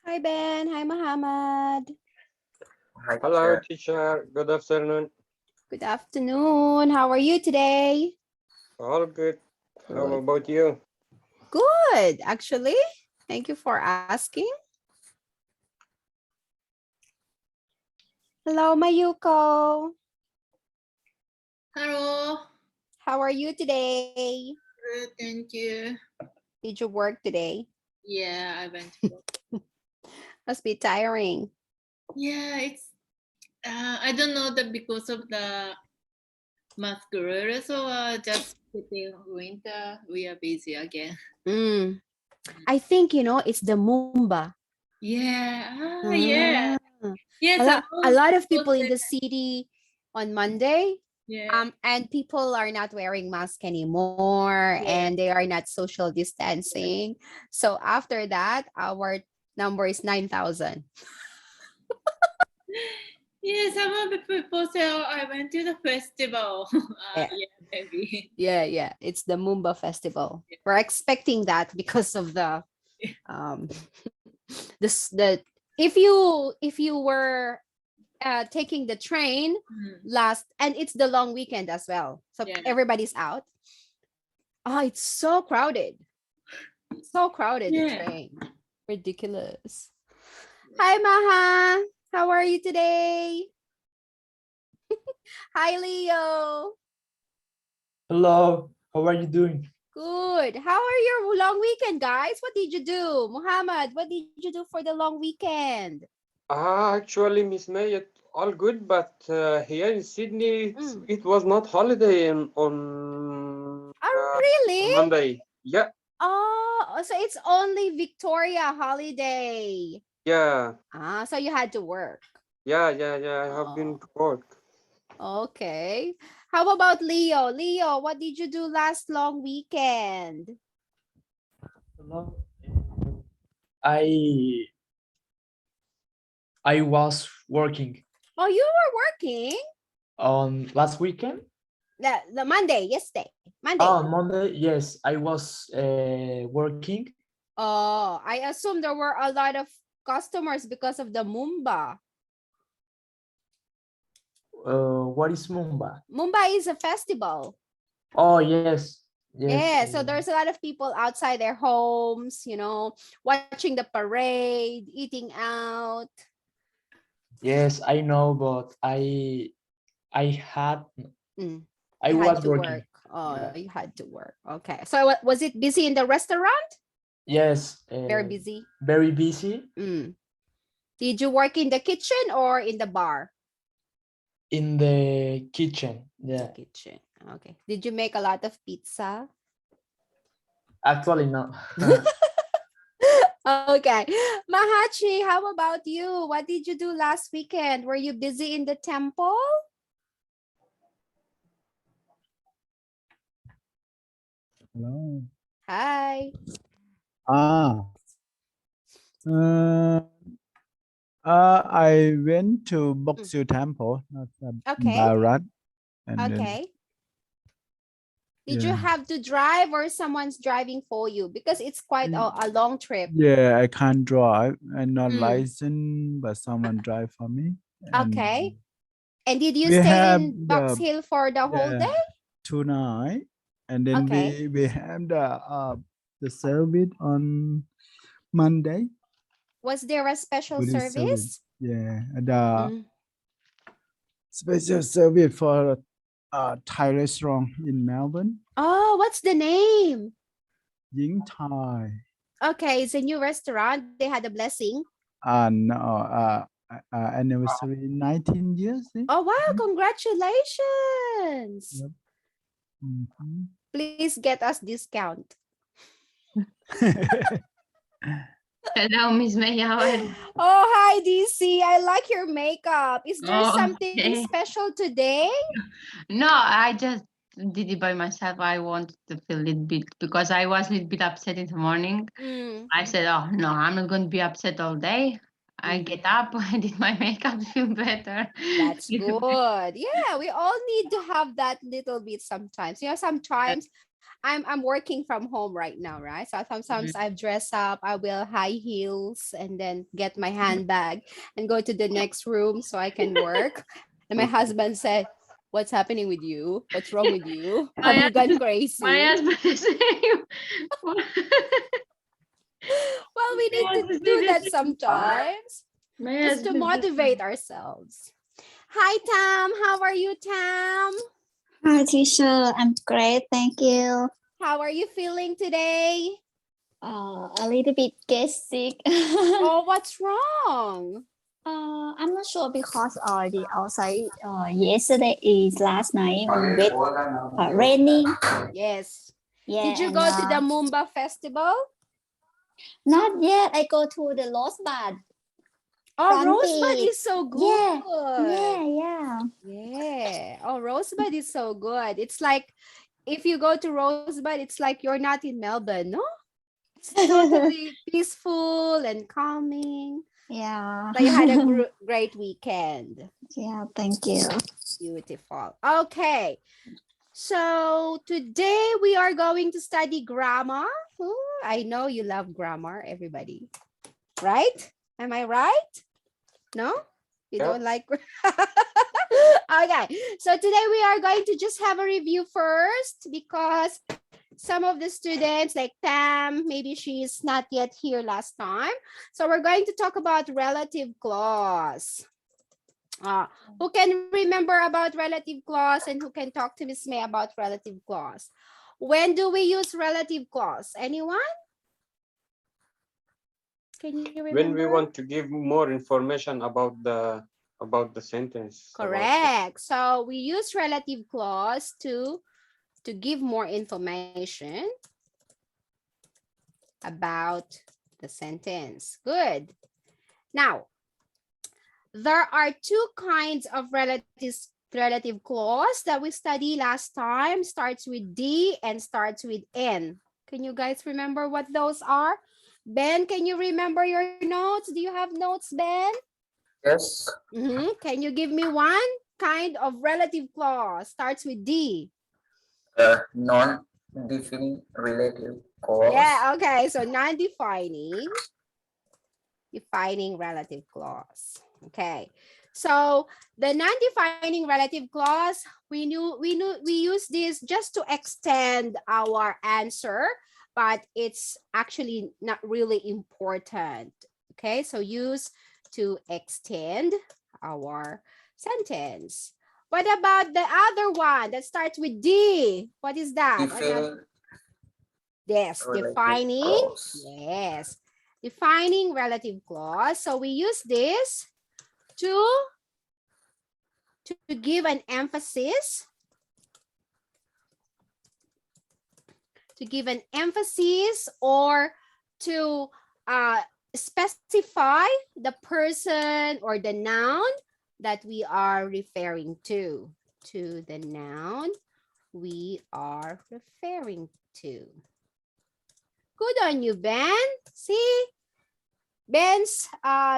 Hi, Ben. Hi, Muhammad. Hi, Hello, teacher. teacher. Good afternoon. Good afternoon. How are you today? All good. How Good. about you? Good, actually. Thank you for asking. Hello, Mayuko. Hello. How are you today? Good, thank you. Did you work today? Yeah, I went to work. Must be tiring. Yeah, it's I don't know that because of the masquerade, so just sitting winter, we are busy again. Mm. I think, it's the Mumba. Yeah, yeah. Ah. Yes, A lot of people in posted. the city on Monday. Yeah, And people are not wearing masks anymore yeah. and they are not social distancing. So after that, our number is 9,000. Yeah, some of the people say, oh, I went to the festival. Yeah. Yeah, maybe. Yeah. It's the Mumba Festival. We're expecting that because of the um this the if you were taking the train Mhm. last, and it's the long weekend as well. So Yeah. everybody's out. Oh, it's so crowded. So crowded, the Yeah. train. Ridiculous. Hi, Maha. How are you today? Hi, Leo. Hello, how are you doing? Good. How are your long weekend, guys? What did you do? Muhammad, what did you do for the long weekend? Actually, Miss May, all good, but here in Sydney, Mm. it was not holiday on Oh, really? Monday. Yeah, Oh, so it's only Victoria holiday. yeah, So you had to work. yeah. I have been Oh, to work. okay. How about Leo? Leo, what did you do last long weekend? Hello. I I was working Oh, you were working on last weekend. the Monday, yesterday. Monday. Oh, Monday. Yes, I was working. Oh, I assume there were a lot of customers because of the Mumba. What is Mumba? Mumba is a festival. Oh, yes, yes. Yeah, so there's a lot of people outside their homes, watching the parade, eating out. Yes, I know, but I had Mm, I you had was to work. working. Oh, Yeah. you had to work. Okay. So was it busy in the restaurant? Yes, Very busy. very busy Mm. Did you work in the kitchen or in the bar? in the kitchen. The Yeah, kitchen. Okay. Did you make a lot of pizza? actually no. Okay. Mahachi, how about you? What did you do last weekend? Were you busy in the temple? Hello. Hi. Ah, uh, I went to Boksu Temple, not Okay. Bharat, and then Okay. Did you yeah, have to drive or someone's driving for you? Because it's quite a long trip. yeah, I can't drive. I'm not Mm. licensed, but someone drive for me. And Okay. And did you we stay have in Box the Hill for the whole yeah day? tonight, and then Okay. we have the service on Monday. Was there a special Buddhist service. service? Yeah, the Mm. special service for Thai restaurant in Melbourne. Oh, what's the name? Ying Thai. Okay, it's a new restaurant. They had a blessing. No, anniversary 19 years. Oh, wow. Congratulations. Yep. Mhm. Please get us discount. Hello, Miss May. How are you? Oh, hi, DC. I like your makeup. Is there Oh, something okay. special today? No, I just did it by myself. I wanted to feel a little bit because I was a little bit upset in the morning. Mm, I said, oh, no, I'm not going to be upset all day. I mm. get up, I did my makeup, feel better. That's good. Yeah, we all need to have that little bit sometimes. Sometimes I'm working from home right now, right? So sometimes I dress up, I wear high heels and then get my handbag and go to the next room so I can work. And my husband said, "What's happening with you? What's wrong with you? Have you gone crazy?" My husband is saying, Well, we need to do that sometimes my just to husband is motivate ourselves. Hi, Tam. How are you, Tam? Hi, teacher. I'm great. Thank you. How are you feeling today? A little bit get sick. Oh, what's wrong? I'm not sure because the outside yesterday is last night with raining. Yes. Yeah. Did you and, go to the Mumba festival? Not yet. I go to the Rosebud. Oh, Front Rosebud page. is so good. Yeah. Yeah. Oh, Rosebud is so good. It's like if you go to Rosebud, it's like you're not in Melbourne, no? It's totally peaceful and calming. Yeah. So you had a great weekend. Yeah. Thank you. Beautiful. Okay. So today we are going to study grammar. Ooh, I know you love grammar, everybody. Right? Am I right? No? You Yep. don't like Okay. So today we are going to just have a review first because some of the students like Pam, maybe she's not yet here last time. So we're going to talk about relative clause. Who can remember about relative clause and who can talk to Miss May about relative clause? When do we use relative clause? Anyone? Can you remember? When we want to give more information about the sentence. Correct. So we use relative clause to give more information about the sentence. Good. Now, there are two kinds of relative clause that we studied last time. Starts with D and starts with N. Can you guys remember what those are? Ben, can you remember your notes? Do you have notes, Ben? Yes. Can you give me one kind of relative clause? Starts with D. Non-defining relative clause. Yeah, okay. So non-defining, defining relative clause. Okay. So the non-defining relative clause, we use this just to extend our answer, but it's actually not really important. Okay, so use to extend our sentence. What about the other one that starts with D? What is that? Yes, defining. Clause. Yes, defining relative clause. So we use this to give an emphasis. To give an emphasis or to specify the person or the noun that we are referring to. To the noun we are referring to. Good on you, Ben. See? Ben's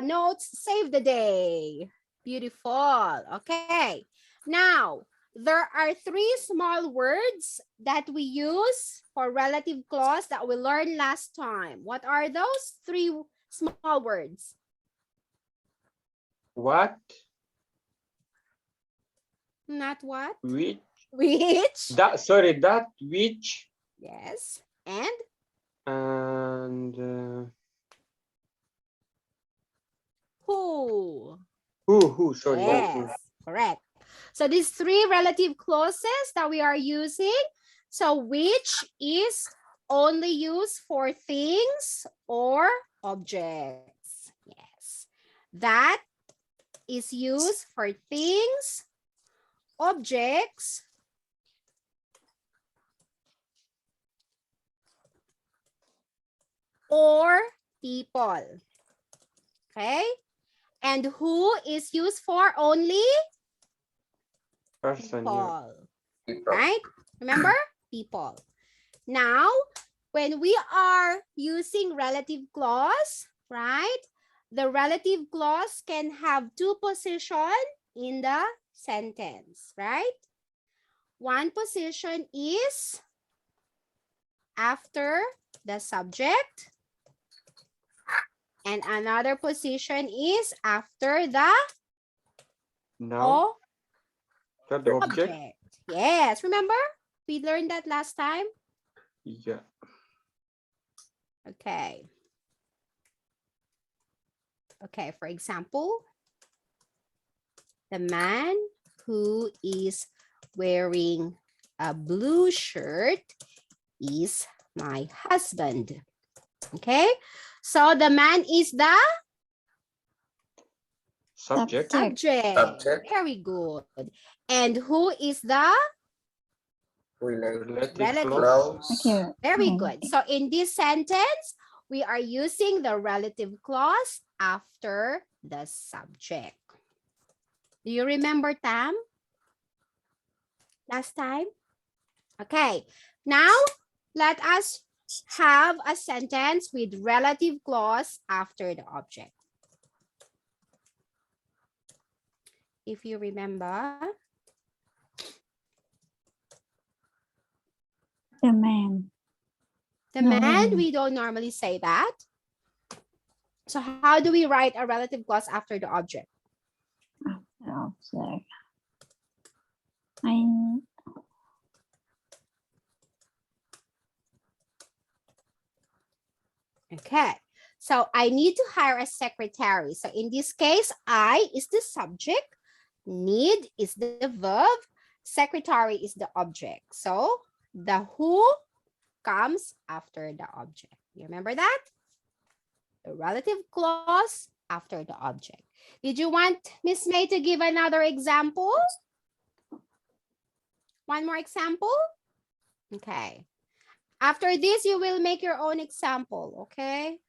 notes save the day. Beautiful. Okay. Now, there are three small words that we use for relative clause that we learned last time. What are those three small words? What? Not what? Which? Which? That, which. Yes. And? And Who? who, sorry. Yes, Who. correct. So these three relative clauses that we are using. So which is only used for things or objects. Yes. That is used for things, objects, or people. Okay. And who is used for only Person. people. People. Right? Remember? People. Now, when we are using relative clause, right? The relative clause can have two positions in the sentence, right? One position is after the subject. And another position is after the Noun. The object. object. Yes, remember? We learned that last time. Yeah. Okay. Okay, for example, the man who is wearing a blue shirt is my husband. Okay, so the man is the Subject. subject. Subject. Very good. And who is the Relative Relative clause. clause. Okay. very Mm. good. So in this sentence, we are using the relative clause after the subject. Do you remember, Tam? Last time? Okay. Now, let us have a sentence with relative clause after the object. If you remember, The man. the No. man, we don't normally say that. So how do we write a relative clause after the object? The object. I Okay, so I need to hire a secretary. So in this case, I is the subject, need is the verb, secretary is the object. So the who comes after the object. You remember that? The relative clause after the object. Did you want Miss May to give another example? One more example? Okay. After this, you will make your own example, okay?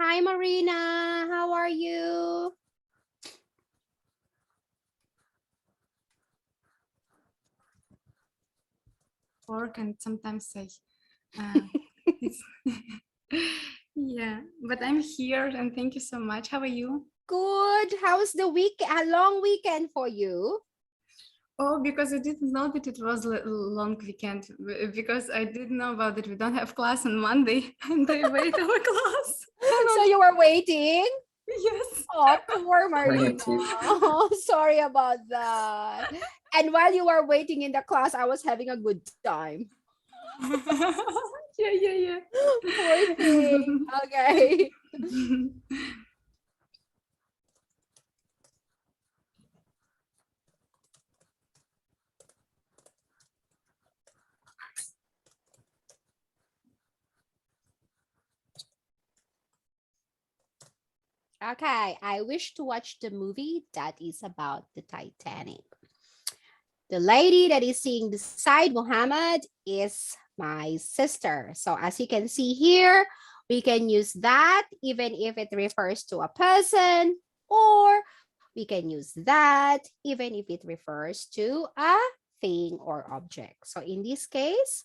Hi, Marina. How are you? Work and sometimes it's yeah, but I'm here and thank you so much. How are you? Good. How's the week? A long weekend for you? Oh, because I didn't know that it was a long weekend, because I didn't know about that we don't have class on Monday and I wait our class. So you were waiting? Yes. Oh, poor Marina. Too. Oh, sorry about that. And while you were waiting in the class, I was having a good time. Yeah. Poor thing. Okay. Okay, I wish to watch the movie that is about the Titanic. The lady that is sitting beside Muhammad is my sister. So as you can see here, we can use that even if it refers to a person, or we can use that even if it refers to a thing or object. So in this case,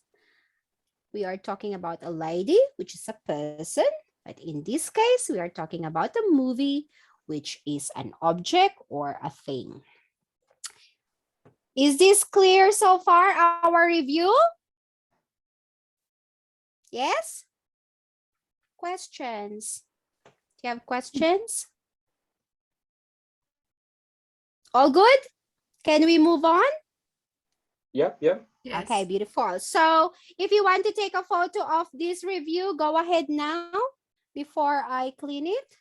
we are talking about a lady, which is a person. But in this case, we are talking about a movie, which is an object or a thing. Is this clear so far, our review? Yes? Questions? Do you have questions? All good? Can we move on? Yep. Yes. Okay, beautiful. So if you want to take a photo of this review, go ahead now before I clean it.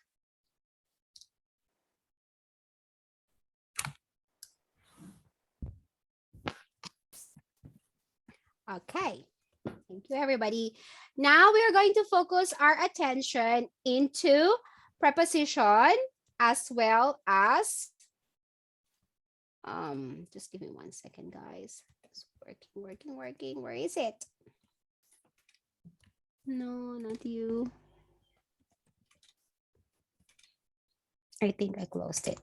Okay, thank you, everybody. Now we are going to focus our attention into preposition as well as, just give me 1 second, guys. It's working. Where is it? No, not you. I think I closed it.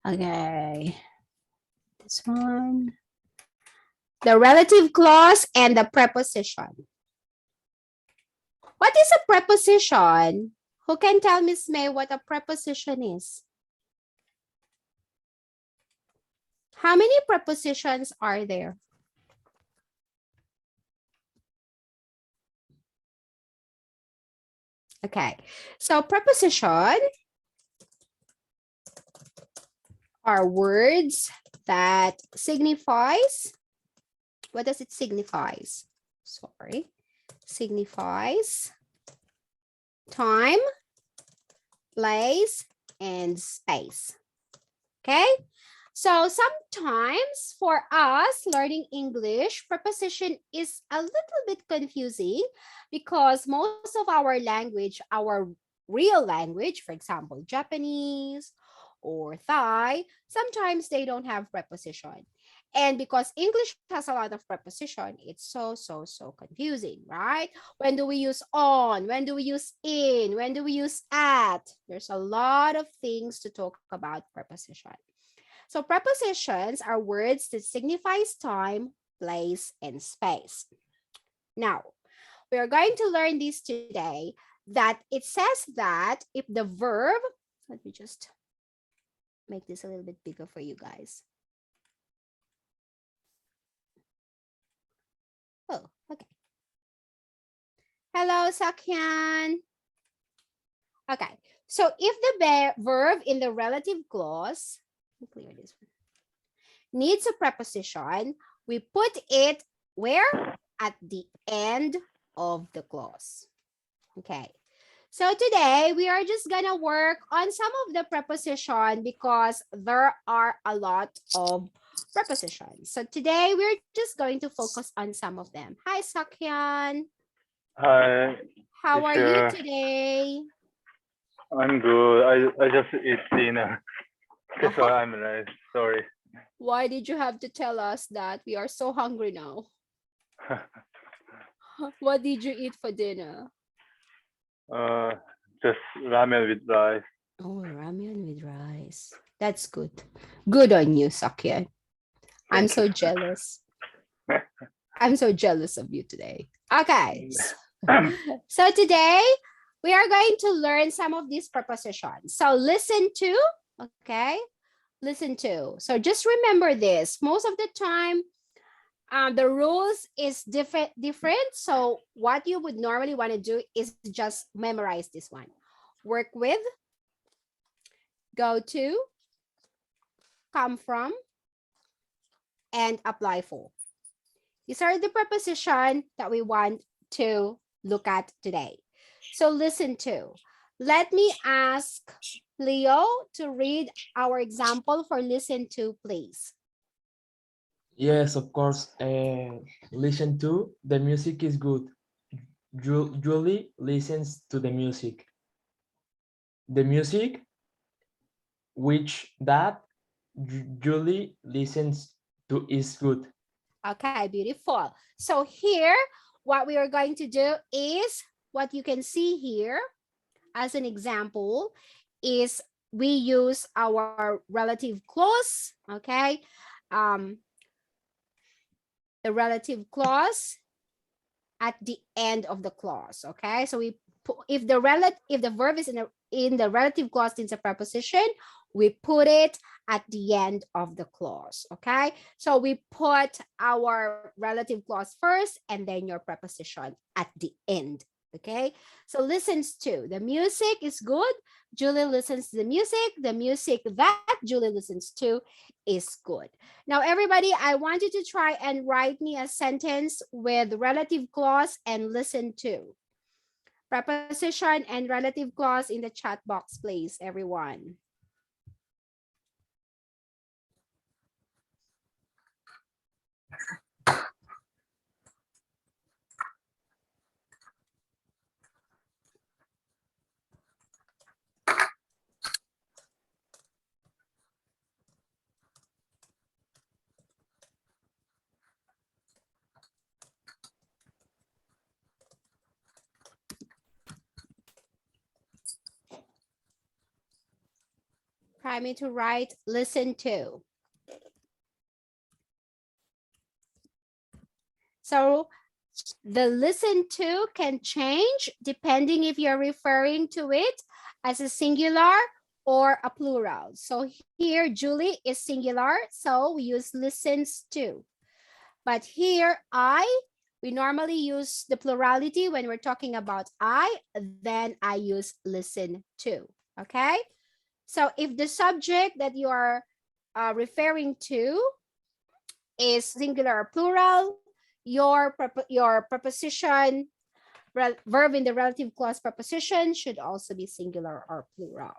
Okay, this one. The relative clause and the preposition. What is a preposition? Who can tell Miss May what a preposition is? How many prepositions are there? Okay, so preposition are words that signifies, what does it signifies? Sorry, signifies time, place, and space. Okay, so sometimes for us learning English, preposition is a little bit confusing because most of our language, our real language, for example, Japanese or Thai, sometimes they don't have preposition. And because English has a lot of preposition, it's so confusing, right? When do we use on? When do we use in? When do we use at? There's a lot of things to talk about preposition. So prepositions are words that signifies time, place, and space. Now, we are going to learn this today, that it says that if the verb, let me just make this a little bit bigger for you guys. Oh, okay. Hello, Sakyan. Okay, so if the verb in the relative clause, clear this one, needs a preposition, we put it where? At the end of the clause. Okay, so today we are just gonna work on some of the preposition because there are a lot of prepositions. So today we're just going to focus on some of them. Hi, Sakyan. Hi, How are teacher. you today? I'm good. I just eat dinner. That's Uh-huh. why I'm late. Sorry. Why did you have to tell us that? We are so hungry now. What did you eat for dinner? Just ramen with rice. Oh, ramen with rice. That's good. Good on you, Sakyan. I'm Thank so you. jealous. I'm so jealous of you today. Okay. So today we are going to learn some of these prepositions. So listen to, okay? Listen to. So just remember this. Most of the time, the rules is different. So what you would normally want to do is just memorize this one. Work with, go to, come from, and apply for. These are the preposition that we want to look at today. So listen to. Let me ask Leo to read our example for listen to, please. Yes, of course. Listen to, the music is good. Julie listens to the music. The music which that Julie listens to is good. Okay, beautiful. So here, what we are going to do is what you can see here as an example is we use our relative clause, okay? The relative clause at the end of the clause, okay? So we put, if the verb is in the relative clause, it's a preposition, we put it at the end of the clause, okay? So we put our relative clause first and then your preposition at the end, okay? So listens to, the music is good. Julie listens to the music that Julie listens to is good. Now, everybody, I want you to try and write me a sentence with relative clause and listen to. Preposition and relative clause in the chat box, please, everyone. Try me to write listen to. So the listen to can change depending if you're referring to it as a singular or a plural. So here, Julie is singular, so we use listens to. But here, we normally use the plurality when we're talking about then I use listen to, okay? So if the subject that you are referring to is singular or plural, your preposition, verb in the relative clause preposition should also be singular or plural.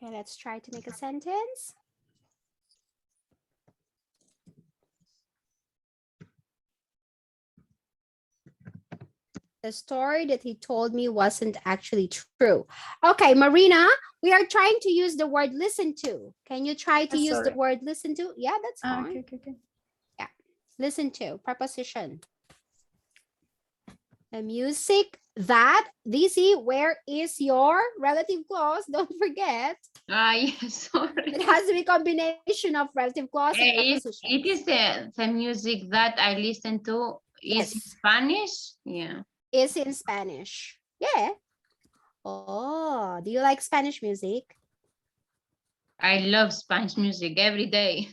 Okay, let's try to make a sentence. The story that he told me wasn't actually true. Okay, Marina, we are trying to use the word listen to. Can you try to use the sorry. word listen to? Yeah, that's fine. Okay. Yeah, listen to, preposition. The music that, DC, where is your relative clause? Don't forget. Yes, sorry. It has to be combination of relative clause and preposition. It is the music that I listen to is in Yes. Spanish. Yeah. Is in Spanish. Yeah. Oh, do you like Spanish music? I love Spanish music every day.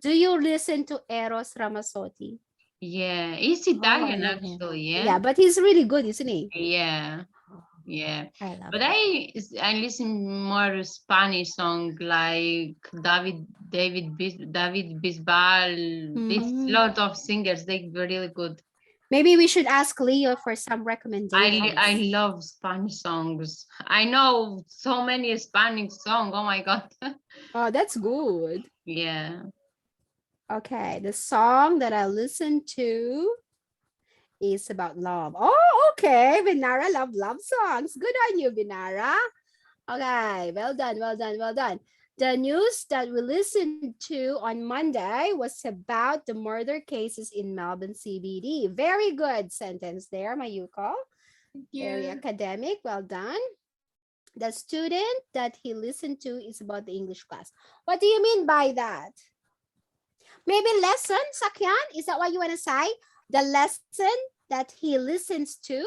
Do you listen to Eros Ramazzotti? Yeah, it's I Italian love him. actually. Yeah, Yeah. but he's really good, isn't he? Yeah. Yeah. I love But him. I listen more Spanish song like David Bisbal. This Mhm. lot of singers. They were really good. Maybe we should ask Leo for some recommendations. I love Spanish songs. I know so many Spanish songs. Oh my God. Oh, that's good. Yeah. Okay, the song that I listen to is about love. Oh, okay. Binara love songs. Good on you, Binara. Okay, well done. The news that we listened to on Monday was about the murder cases in Melbourne CBD. Very good sentence there, Mayuko. Very academic. Well done. The student that he listened to is about the English class. What do you mean by that? Maybe lesson, Sakyan? Is that what you want to say? The lesson that he listens to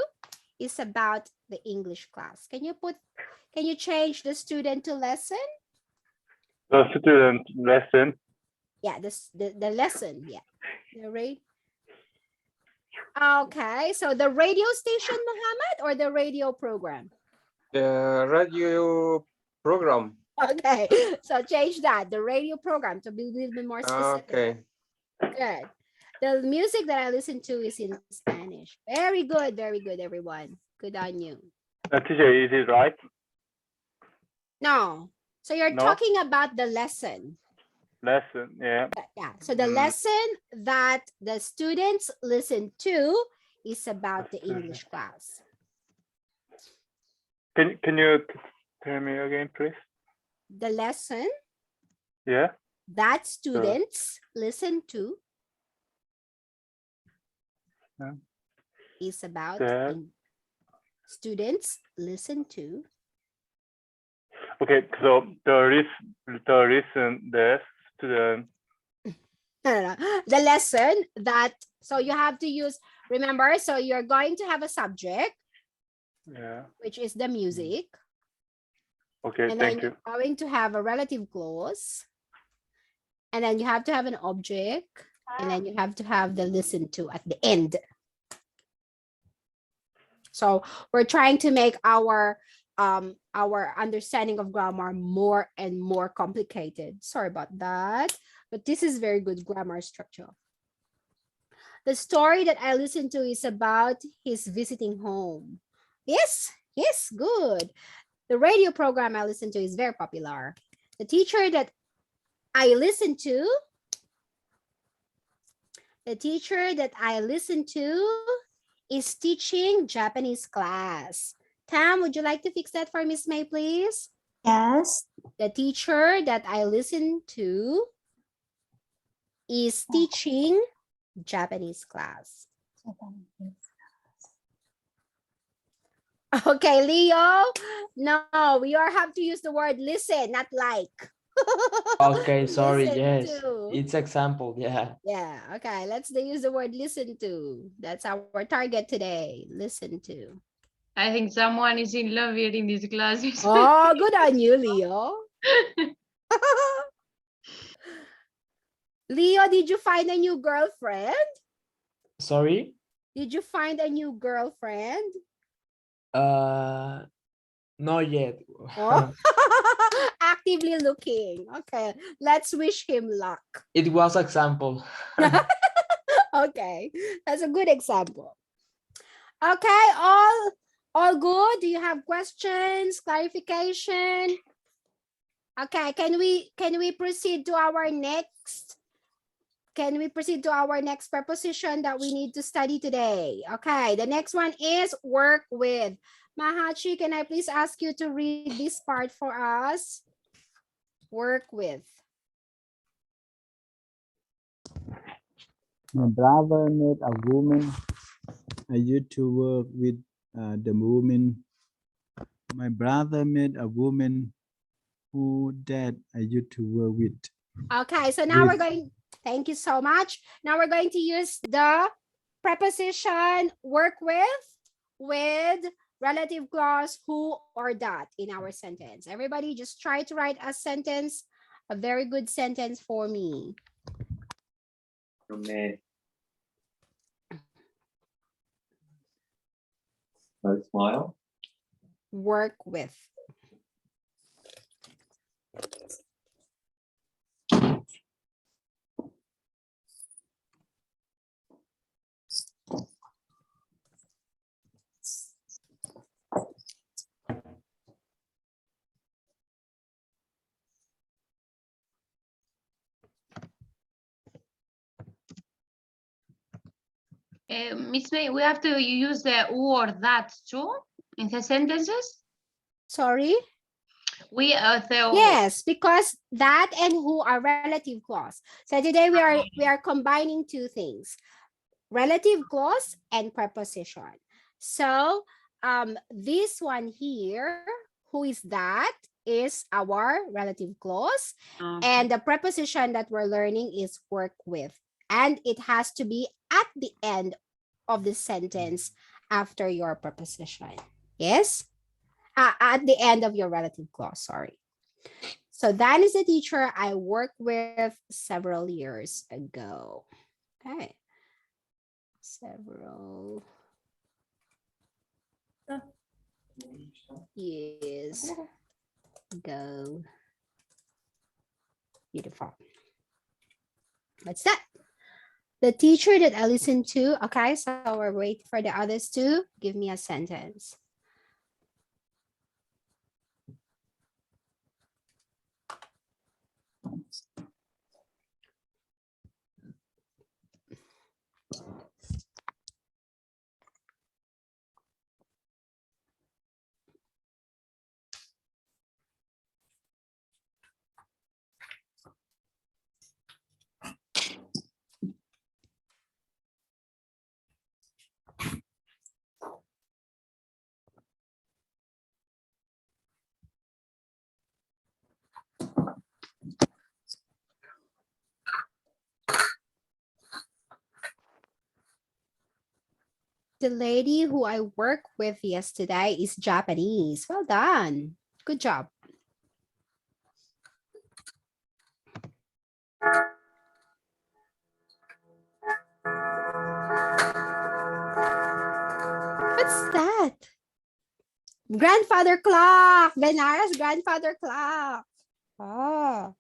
is about the English class. Can you change the student to lesson? The student lesson. Yeah, the lesson. Yeah. The rate. Okay, so the radio station, Muhammad, or the radio program? The radio program. Okay, so change that. The radio program to be a little bit more specific. Okay. Good. The music that I listen to is in Spanish. Very good, everyone. Good on you. Teacher, is it right? No. So you're No? talking about the lesson. Lesson, yeah. Yeah. So the lesson that the students listen to is about the English class. Can you tell me again, please? The lesson Yeah. that students listen to Yeah. is about That. students listen to. Okay, so the listen the student. No. The lesson that, so you have to use, remember, so you're going to have a subject, Yeah. which is the music. Okay, And then thank you. you're going to have a relative clause. And then you have to have an object. And then you have to have the listen to at the end. So we're trying to make our understanding of grammar more and more complicated. Sorry about that. But this is very good grammar structure. The story that I listened to is about his visiting home. Yes, good. The radio program I listen to is very popular. The teacher that I listen to is teaching Japanese class. Tam, would you like to fix that for Miss May, please? Yes. The teacher that I listen to is teaching Japanese class. Okay, Leo. No, we are have to use the word listen, not like. Okay, sorry. Listen Yes, to. it's example. Yeah. Yeah, okay. Let's use the word listen to. That's our target today. Listen to. I think someone is in love here in this class. Oh, good on you, Leo. Leo, did you find a new girlfriend? Sorry. Did you find a new girlfriend? Not yet. Oh. Actively looking. Okay, let's wish him luck. It was example. Okay, that's a good example. Okay, all good. Do you have questions, clarification? Okay, can we proceed to our next? Can we proceed to our next preposition that we need to study today? Okay, the next one is work with. Mahachi, can I please ask you to read this part for us? Work with. My brother met a woman. I used to work with the woman. My brother met a woman who that I used to work with. Okay, so now With. we're going, thank you so much. Now we're going to use the preposition work with relative clause who or that in our sentence. Everybody just try to write a sentence, a very good sentence for me. Smile. Work with. Miss May, we have to use the who or that too in the sentences. Sorry? We Yes, because that and who are relative clause. So today we are combining two things, relative clause and preposition. So this one here, who is that, is our relative clause. Okay. And the preposition that we're learning is work with. And it has to be at the end of the sentence after your preposition. Yes? At the end of your relative clause, sorry. So that is the teacher I worked with several years ago. Okay. Several years ago. Beautiful. What's that? The teacher that I listened to. Okay, so we're waiting for the others to give me a sentence. The lady who I worked with yesterday is Japanese. Well done. Good job. What's that? Grandfather clock. Benara's grandfather clock. Oh.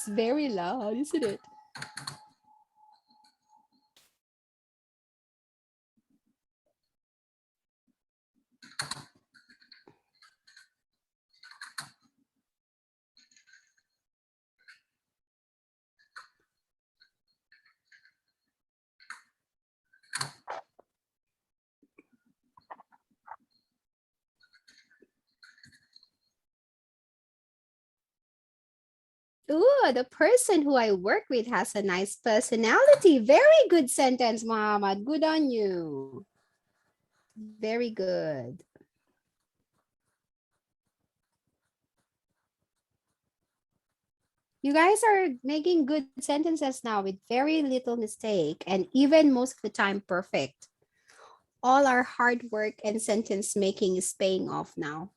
It's very loud, isn't it? Ooh, the person who I work with has a nice personality. Very good sentence, Muhammad. Good on you. Very good. You guys are making good sentences now with very little mistake and even most of the time perfect. All our hard work and sentence making is paying off now.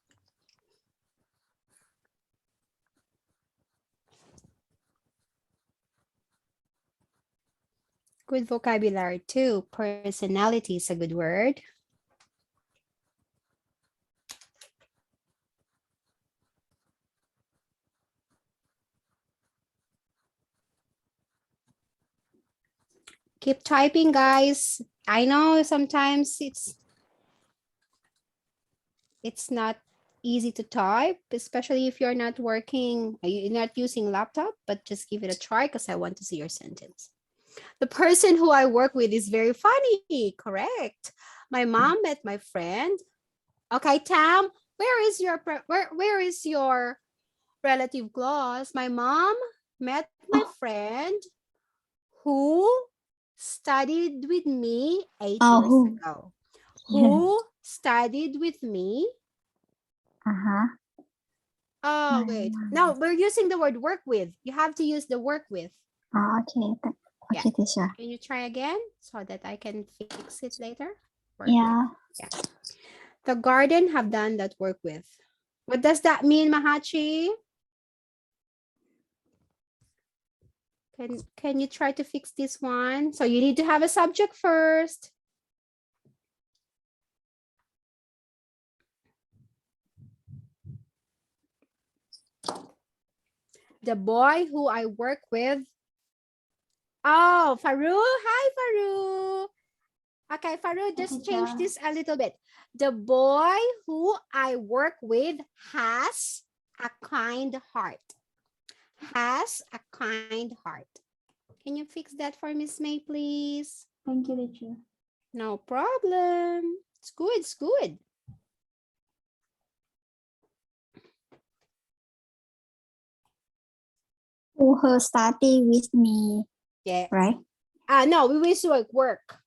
Good vocabulary too. Personality is a good word. Keep typing, guys. I know sometimes it's not easy to type, especially if you're not working, you're not using laptop, but just give it a try because I want to see your sentence. The person who I work with is very funny. Correct. My mom met my friend. Okay, Tam, where is your relative clause? My mom met my friend who studied with me 8 years who? ago. Yeah. Who studied with me? Uh-huh. Oh, wait. No, we're using the word work with. You have to use the work with. Okay. Okay, teacher. Can you try again so that I can fix it later? Work Yeah. with. Yeah. The garden have done that work with. What does that mean, Mahachi? Can you try to fix this one? So you need to have a subject first. The boy who I work with. Oh, Faru. Hi, Faru. Okay, Faru, just change this a little bit. The boy who I work with has a kind heart. Has a kind heart. Can you fix that for Miss May, please? Thank you, teacher. No problem. It's good. It's good. Who her study with me, Yeah. right? No, we wish to work.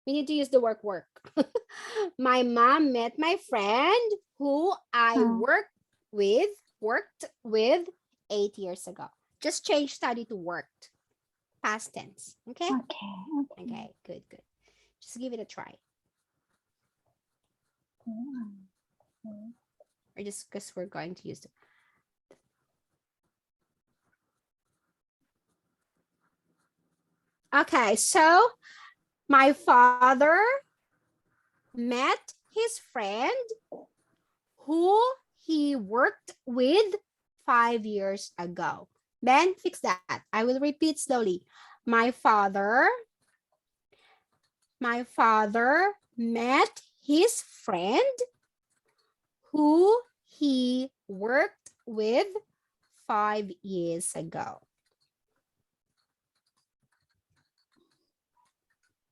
We need to use the work. My mom met my friend who I worked with 8 years ago. Just change study to worked. Past tense. Okay? Okay, good. Just give it a try. Or just because we're going to use it. Okay, so my father met his friend who he worked with 5 years ago. Ben, fix that. I will repeat slowly. My father met his friend who he worked with 5 years ago.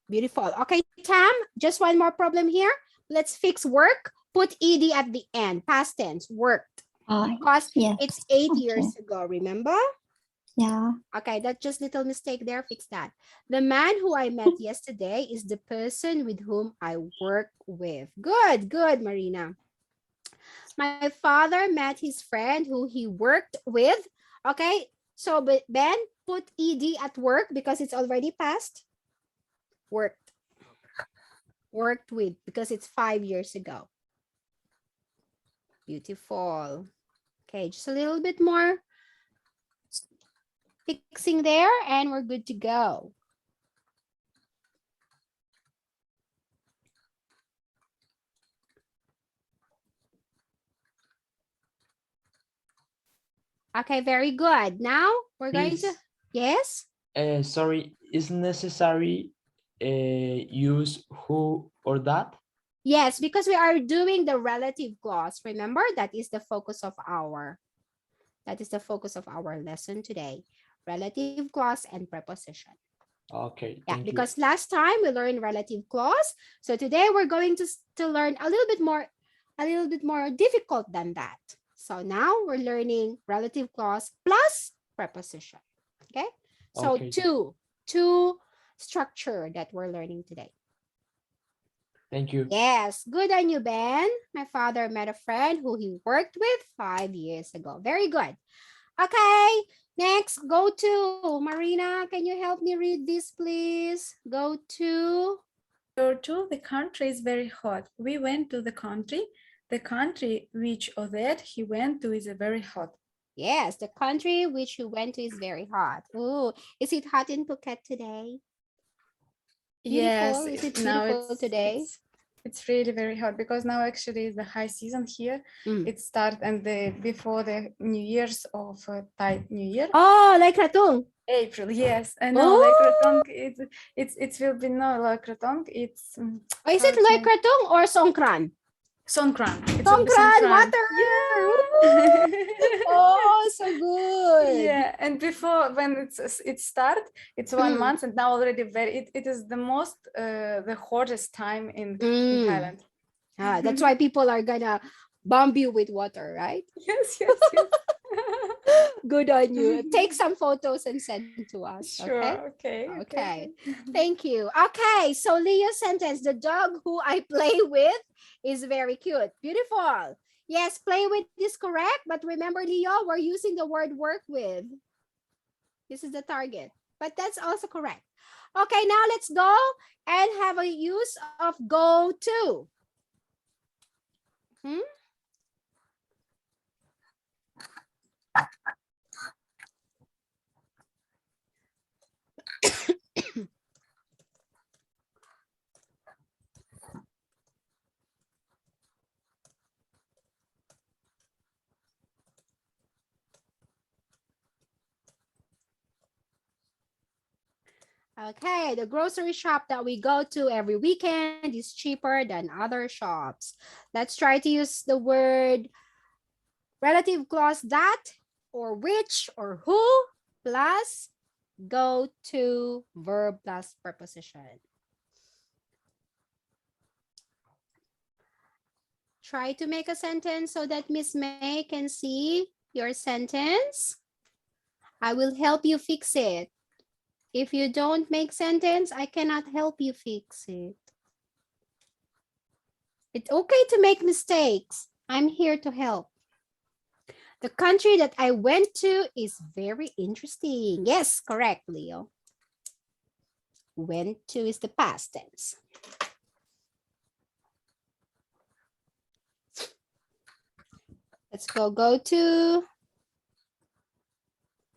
Beautiful. Okay, Tam, just one more problem here. Let's fix work. Put ed at the end. Past tense, worked. Because it's 8 years ago, remember? Yeah. Okay, that's just little mistake there. Fix that. The man who I met yesterday is the person with whom I work with. Good, Marina. My father met his friend who he worked with. Okay, so but Ben, put ed at work because it's already past. Worked with because it's 5 years ago. Beautiful. Okay, just a little bit more fixing there and we're good to go. Okay, very good. Now we're going to, yes? Sorry, is necessary use who or that? Yes, because we are doing the relative clause. Remember, that is the focus of our lesson today. Relative clause and preposition. Okay, Yeah, thank because you. last time we learned relative clause. So today we're going to learn a little bit more difficult than that. So now we're learning relative clause plus preposition. Okay. So Okay. two structure that we're learning today. Thank you. Yes, good on you, Ben. My father met a friend who he worked with 5 years ago. Very good. Okay, next, go to Marina. Can you help me read this, please? Go to. The country is very hot. We went to the country. The country which Odette he went to is very hot. Yes, the country which you went to is very hot. Ooh, is it hot in Phuket today? Yes, Beautiful. Is it now beautiful today? it's really very hot because now actually is the high season here. Mm. It starts and before the New Year's of Thai New Year. Oh, like Kratung. April, yes, I know. Like Kratung, it will be no like Kratung. It's Oh, is how it it's like named? Kratung or Songkran? Songkran. It will be Songkran, Songkran. water. Yeah. Oh, so good. Yeah, and before when it start, it's 1 month, and now already it is the most the hottest time in Thailand. Ah, that's why people are gonna bomb you with water, right? Yes, yes, yes. Good on you. Take some photos and send to us. Sure. Okay. Okay. Okay. Thank you. Okay. So Leo's sentence, the dog who I play with is very cute. Beautiful. Yes, play with is correct. But remember, Leo, we're using the word work with. This is the target. But that's also correct. Okay, now let's go and have a use of go to. Okay, the grocery shop that we go to every weekend is cheaper than other shops. Let's try to use the word relative clause that or which or who plus go to verb plus preposition. Try to make a sentence so that Miss May can see your sentence. I will help you fix it. If you don't make sentence, I cannot help you fix it. It's okay to make mistakes. I'm here to help. The country that I went to is very interesting. Yes, correct, Leo. Went to is the past tense. Let's go to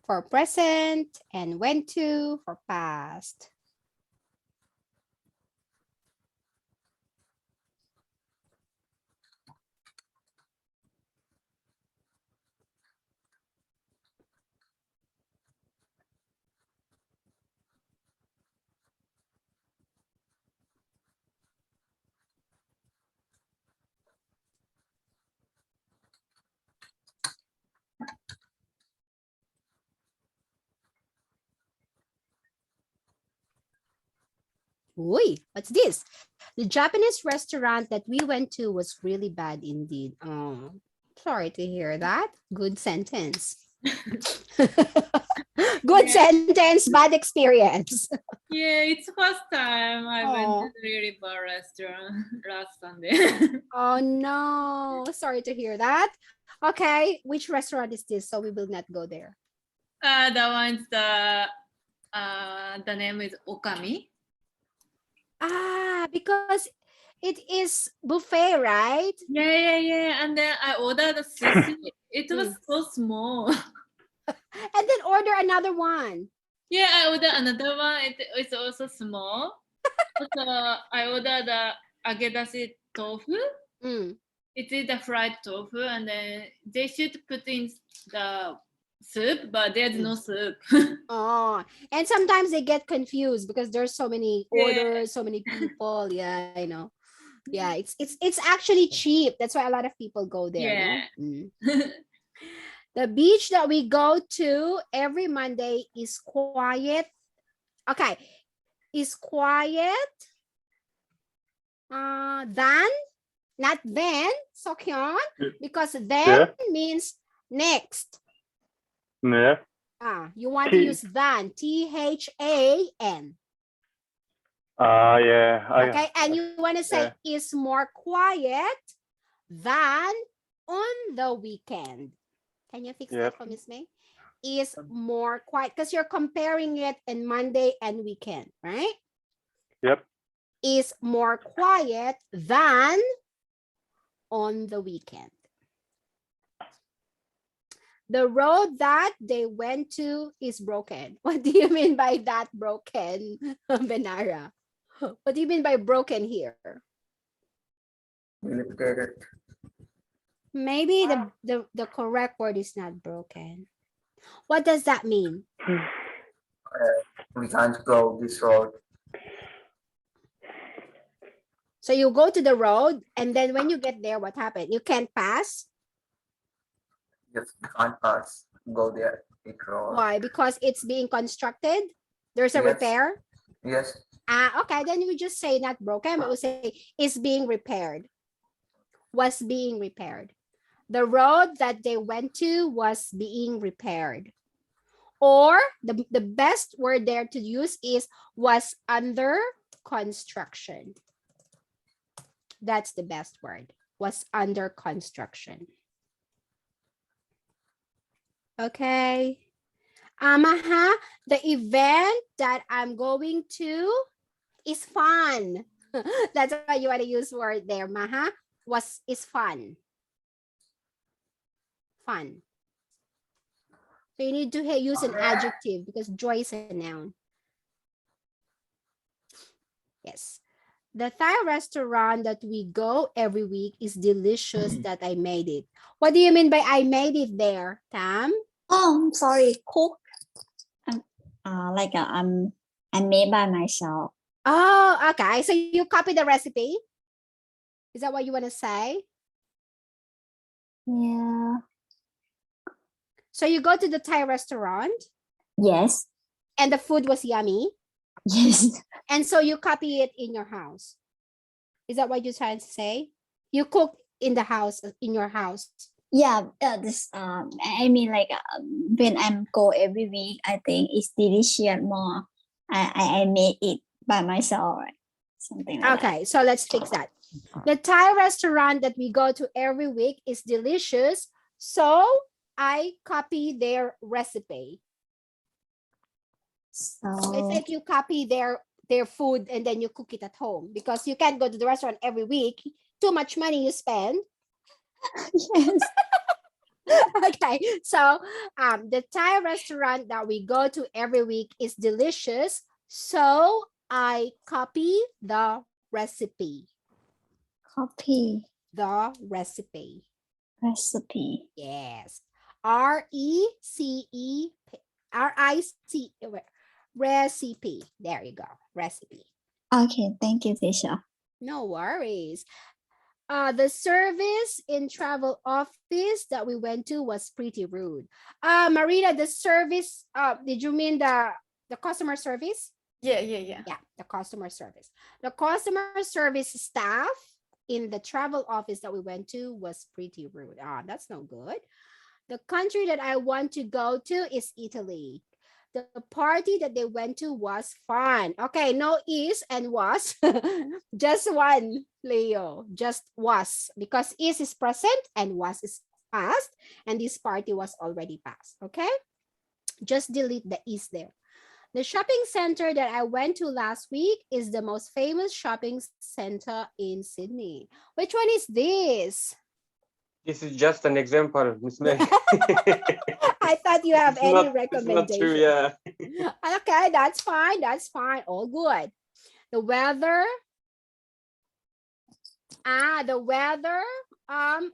for present and went to for past. Uy, what's this? The Japanese restaurant that we went to was really bad indeed. Oh, sorry to hear that. Good sentence. Good sentence, bad experience. Yeah, it's first time I went Oh. to the really bad restaurant last Sunday. Oh no, sorry to hear that. Okay, which restaurant is this? So we will not go there. That one's the name is Okami. Ah, because it is buffet, right? Yeah. And then I ordered a sushi. It was so small. And then order another one. Yeah, I ordered another one. It's also small. Also, I ordered the agedashi tofu. It is the fried tofu, and then they should put in the soup, but there's no soup. Oh, and sometimes they get confused because there's so many orders, so many people. Yeah, I know. Yeah, it's actually cheap. That's why a lot of people go there. No? The beach that we go to every Monday is quiet. Okay, is quiet than Not then, Sokyeon, because then Yeah. means next. Yeah. You want to T. use than, THAN. Yeah. Okay, and you want to say is more quiet than on the weekend. Can you fix that for Miss May? Is more quiet because you're comparing it in Monday and weekend, right? Yep. Is more quiet than on the weekend. The road that they went to is broken. What do you mean by that broken, Benara? What do you mean by broken here? Maybe the correct word is not broken. What does that mean? We can't go this road. So you go to the road and then when you get there, what happened? You can't pass. Yes, we can't pass. Go there. It road. Why? Because it's being constructed. There's a Yes. repair. Yes. Okay, then we just say not broken, but we say is being repaired. Was being repaired. The road that they went to was being repaired. Or the best word there to use is was under construction. That's the best word. Was under construction. Okay. The event that I'm going to is fun. That's why you want to use word there. Maha is fun. Fun. So you need to use an adjective because joy is a noun. Yes. The Thai restaurant that we go every week is delicious that I made it. What do you mean by I made it there, Tam? Oh, I'm sorry. Cook. I made by myself. Oh, okay. So you copy the recipe? Is that what you want to say? Yeah. So you go to the Thai restaurant Yes. and the food was yummy. Yes. And so you copy it in your house. Is that what you're trying to say? You cook in the house, in your house. Yeah. I mean, when I'm go every week, I think it's delicious more. I made it by myself, right? Something like that. Okay, so let's fix that. The Thai restaurant that we go to every week is delicious. So I copy their recipe. So It's like you copy their food and then you cook it at home because you can't go to the restaurant every week. Too much money you spend. yes. Okay, so the Thai restaurant that we go to every week is delicious. So I copy the recipe. Copy The recipe. recipe. Yes. RECE recipe. There you go. Recipe. Okay, thank you, teacher. No worries. The service in travel office that we went to was pretty rude. Marina, the service, did you mean the customer service? Yeah. Yeah, the customer service. The customer service staff in the travel office that we went to was pretty rude. That's no good. The country that I want to go to is Italy. The party that they went to was fun. Okay, no is and was. Just one, Leo. Just was. Because is present and was is past. And this party was already past. Okay? Just delete the is there. The shopping center that I went to last week is the most famous shopping center in Sydney. Which one is this? This is just an example, Miss May. I thought you have It's any not recommendation. true, yeah. Okay, that's fine. That's fine. All good. The weather. The weather.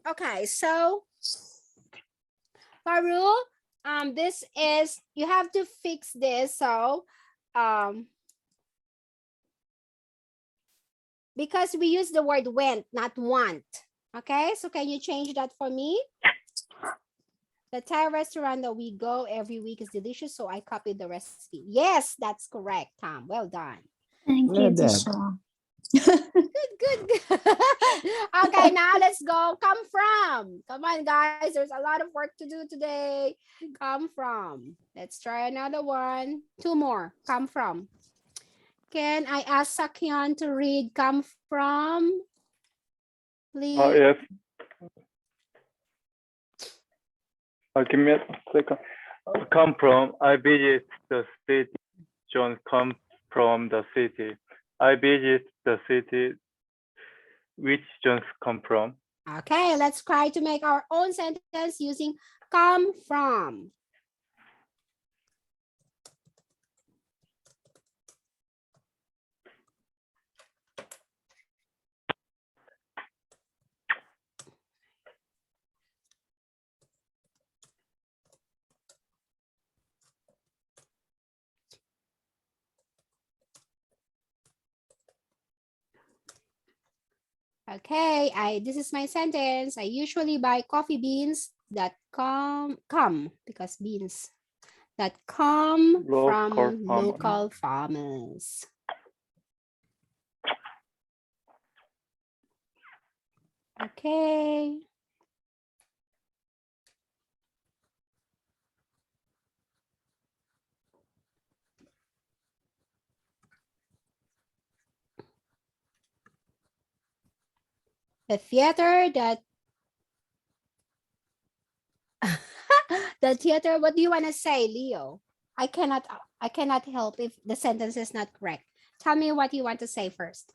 Okay, so Faru, this is, you have to fix this. So, because we use the word went, not want. Okay, so can you change that for me? The Thai restaurant that we go every week is delicious, so I copied the recipe. Yes, that's correct, Tom. Well done. Thank you, Like that. teacher. Good. Okay, now let's go. Come from. Come on, guys. There's a lot of work to do today. Come from. Let's try another one. Two more. Come from. Can I ask Sakyan to read come from? Please. Yes. Give me a second. Come from. I visit the city. John come from the city. I visit the city. Which John come from? Okay, let's try to make our own sentence using come from. Okay, this is my sentence. I usually buy coffee beans that come because beans that come from local farmers. Okay. The theater that the theater, what do you want to say, Leo? I cannot help if the sentence is not correct. Tell me what you want to say first.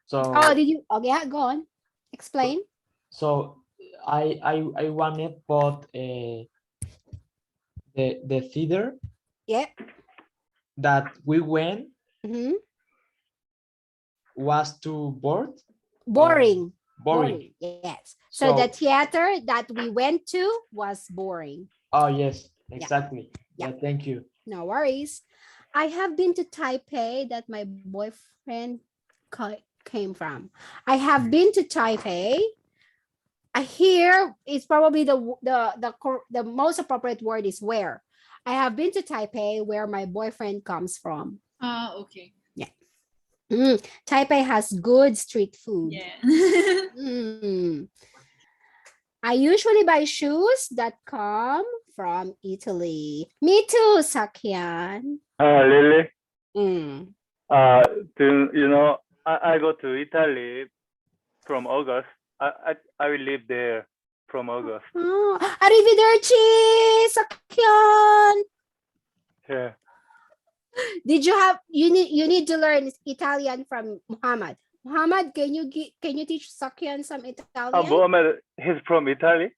So Oh, did you? Okay, yeah, go on. Explain. so I wanted but the theater Yeah. that we went Mm-hmm. was too bored. Boring. Boring. Yes. So the theater that we went to was boring. Oh yes, exactly. Yeah. Yeah, thank you. No worries. I have been to Taipei that my boyfriend came from. I have been to Taipei. I hear it's probably the most appropriate word is where. I have been to Taipei where my boyfriend comes from. Okay. Taipei has good street food. Yeah. I usually buy shoes that come from Italy. Me too, Sakyan. Really? Mm. You know, I go to Italy from August. I will live there from August. Oh, arrivederci, Sakyan. Yeah. Did you need to learn Italian from Muhammad? Muhammad, can you teach Sakyan some Italian? Mohammed, he's from Italy?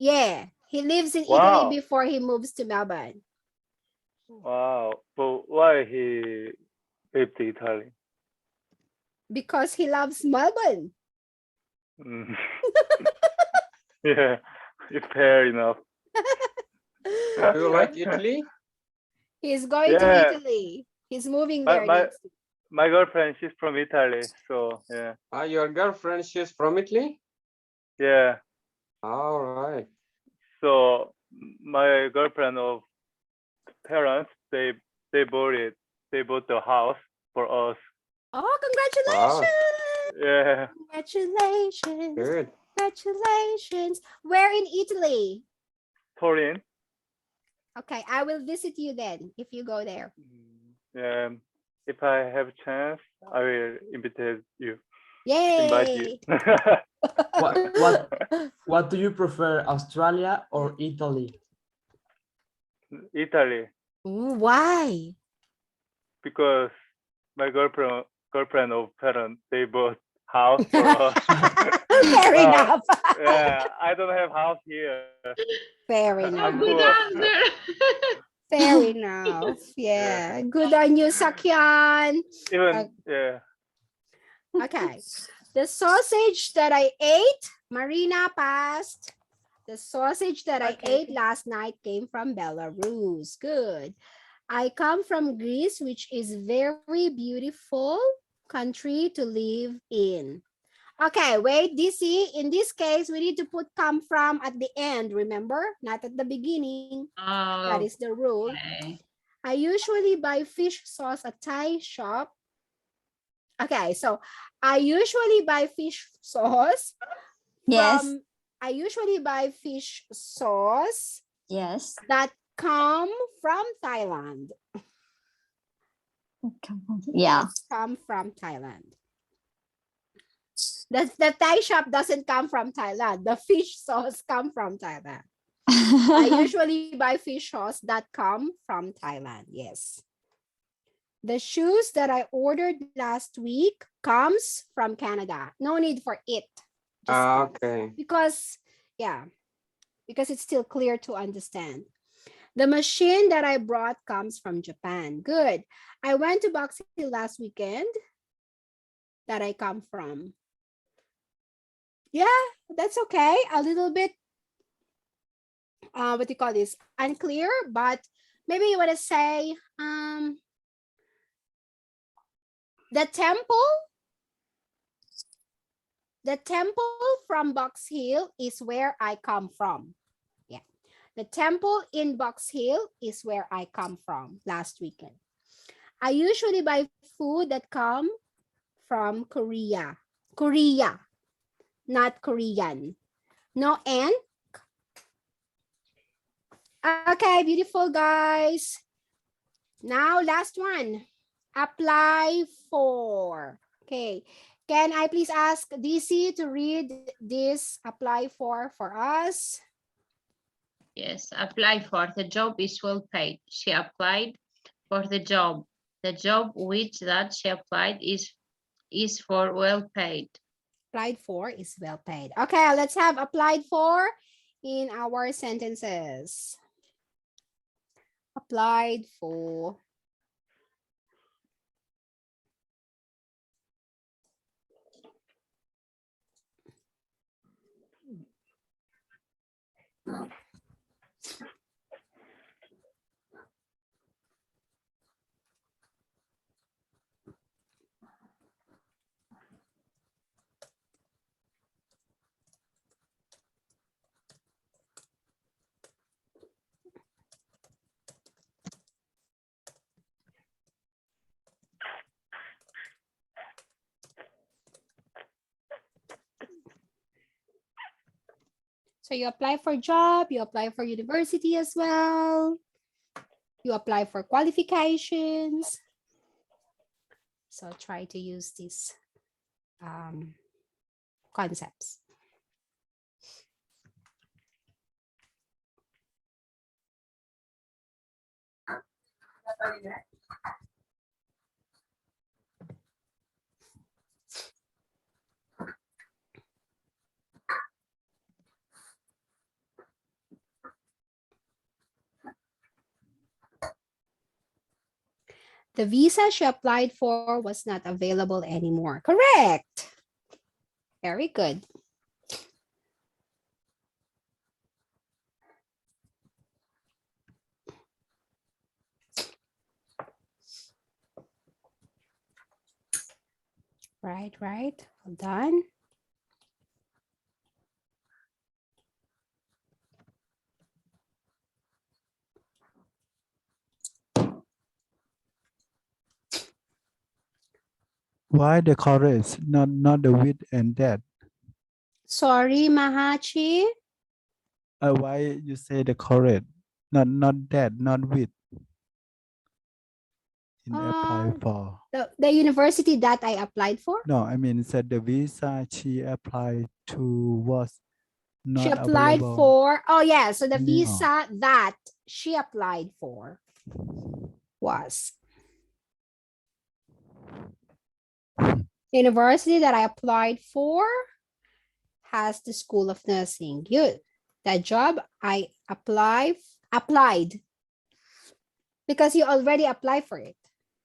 Yeah, he lives in Wow. Italy before he moves to Melbourne. Wow. But why he lived in Italy? Because he loves Melbourne. Mm. Yeah, it's fair enough. Do you like Italy? He's going to Yeah. Italy. He's moving My- there my- next. My girlfriend, she's from Italy, so yeah. Your girlfriend, she's from Italy? Yeah. All right. So my girlfriend of parents, they bought it. They bought the house for us. Oh, congratulations! Yeah. Congratulations! Good. Congratulations! Where in Italy? Turin. Okay, I will visit you then if you go there. Yeah. If I have a chance, I will invite you. Invite you. Yay! What do you prefer, Australia or Italy? Italy, Ooh, why? because my girlfriend of parents, they bought house for us. Fair enough. Yeah, I don't have house here. Fair I'm enough. Good poor. answer. Fair enough. Yeah. Good on you, Sakyan. Even yeah. Okay. The sausage that I ate, Marina passed. The sausage that I ate last night came from Belarus. Good. I come from Greece, which is very beautiful country to live in. Okay, wait, DC, in this case, we need to put come from at the end, remember? Not at the beginning. That is the rule. Okay. I usually buy fish sauce at Thai shop. Okay, so I usually buy fish sauce Yes. from I usually buy fish sauce Yes. that come from Thailand. Yeah. Come from Thailand. The Thai shop doesn't come from Thailand. The fish sauce come from Thailand. I usually buy fish sauce that come from Thailand. Yes. The shoes that I ordered last week comes from Canada. No need for it. Just comes. Okay. Because, yeah, because it's still clear to understand. The machine that I brought comes from Japan. Good. I went to Box Hill last weekend that I come from. Yeah, that's okay. A little bit, what do you call this? Unclear, but maybe you want to say, the temple from Box Hill is where I come from. Yeah. The temple in Box Hill is where I come from last weekend. I usually buy food that come from Korea. Korea, not Korean. No N. Okay, beautiful guys. Now last one. Apply for. Okay. Can I please ask DC to read this apply for us? Yes, apply for. The job is well paid. She applied for the job. The job which that she applied is for well paid. Applied for is well paid. Okay, let's have applied for in our sentences. Applied for. So you apply for job, you apply for university as well. You apply for qualifications. So try to use these concepts. The visa she applied for was not available anymore. Correct. Very good. Right. Well done. Why the chorus, not the with and that? Sorry, Mahachi. Why you say the chorus, not that, not with? In apply for. The university that I applied for? No, I mean said the visa she applied to was not She applied available. for, oh yeah, so the No. visa that she applied for was. University that I applied for has the School of Nursing. Good. That job I applied because you already applied for it.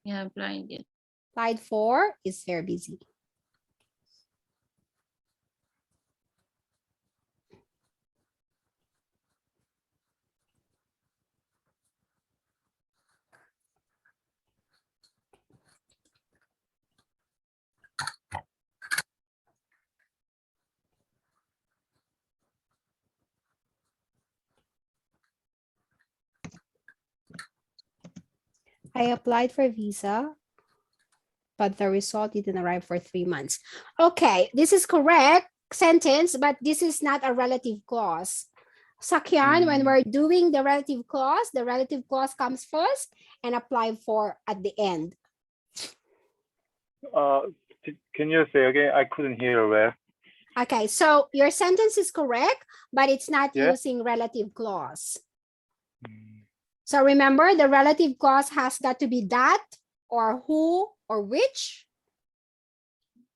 Yeah, applied it. Applied for is very busy. I applied for visa, but the result didn't arrive for 3 months. Okay, this is correct sentence, but this is not a relative clause. Sakyan, when we're doing the relative clause comes first and apply for at the end. Can you say again? I couldn't hear well. Okay, so your sentence is correct, but it's not Yeah. using relative clause. So remember, the relative clause has got to be that or who or which.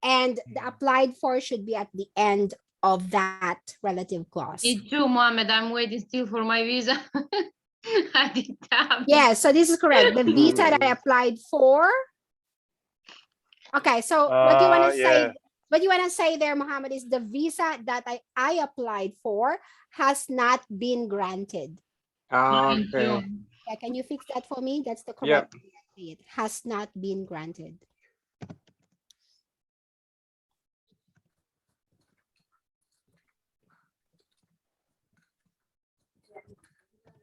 And the applied for should be at the end of that relative clause. Me too, Mohammed. I'm waiting still for my visa. I didn't have it. Yeah, so this is correct. The visa that I applied for. Okay, so what you want to say? Yeah. What you want to say there, Mohammed, is the visa that I applied for has not been granted. Okay. Yeah, can you fix that for me? That's the Yeah. correct. It has not been granted.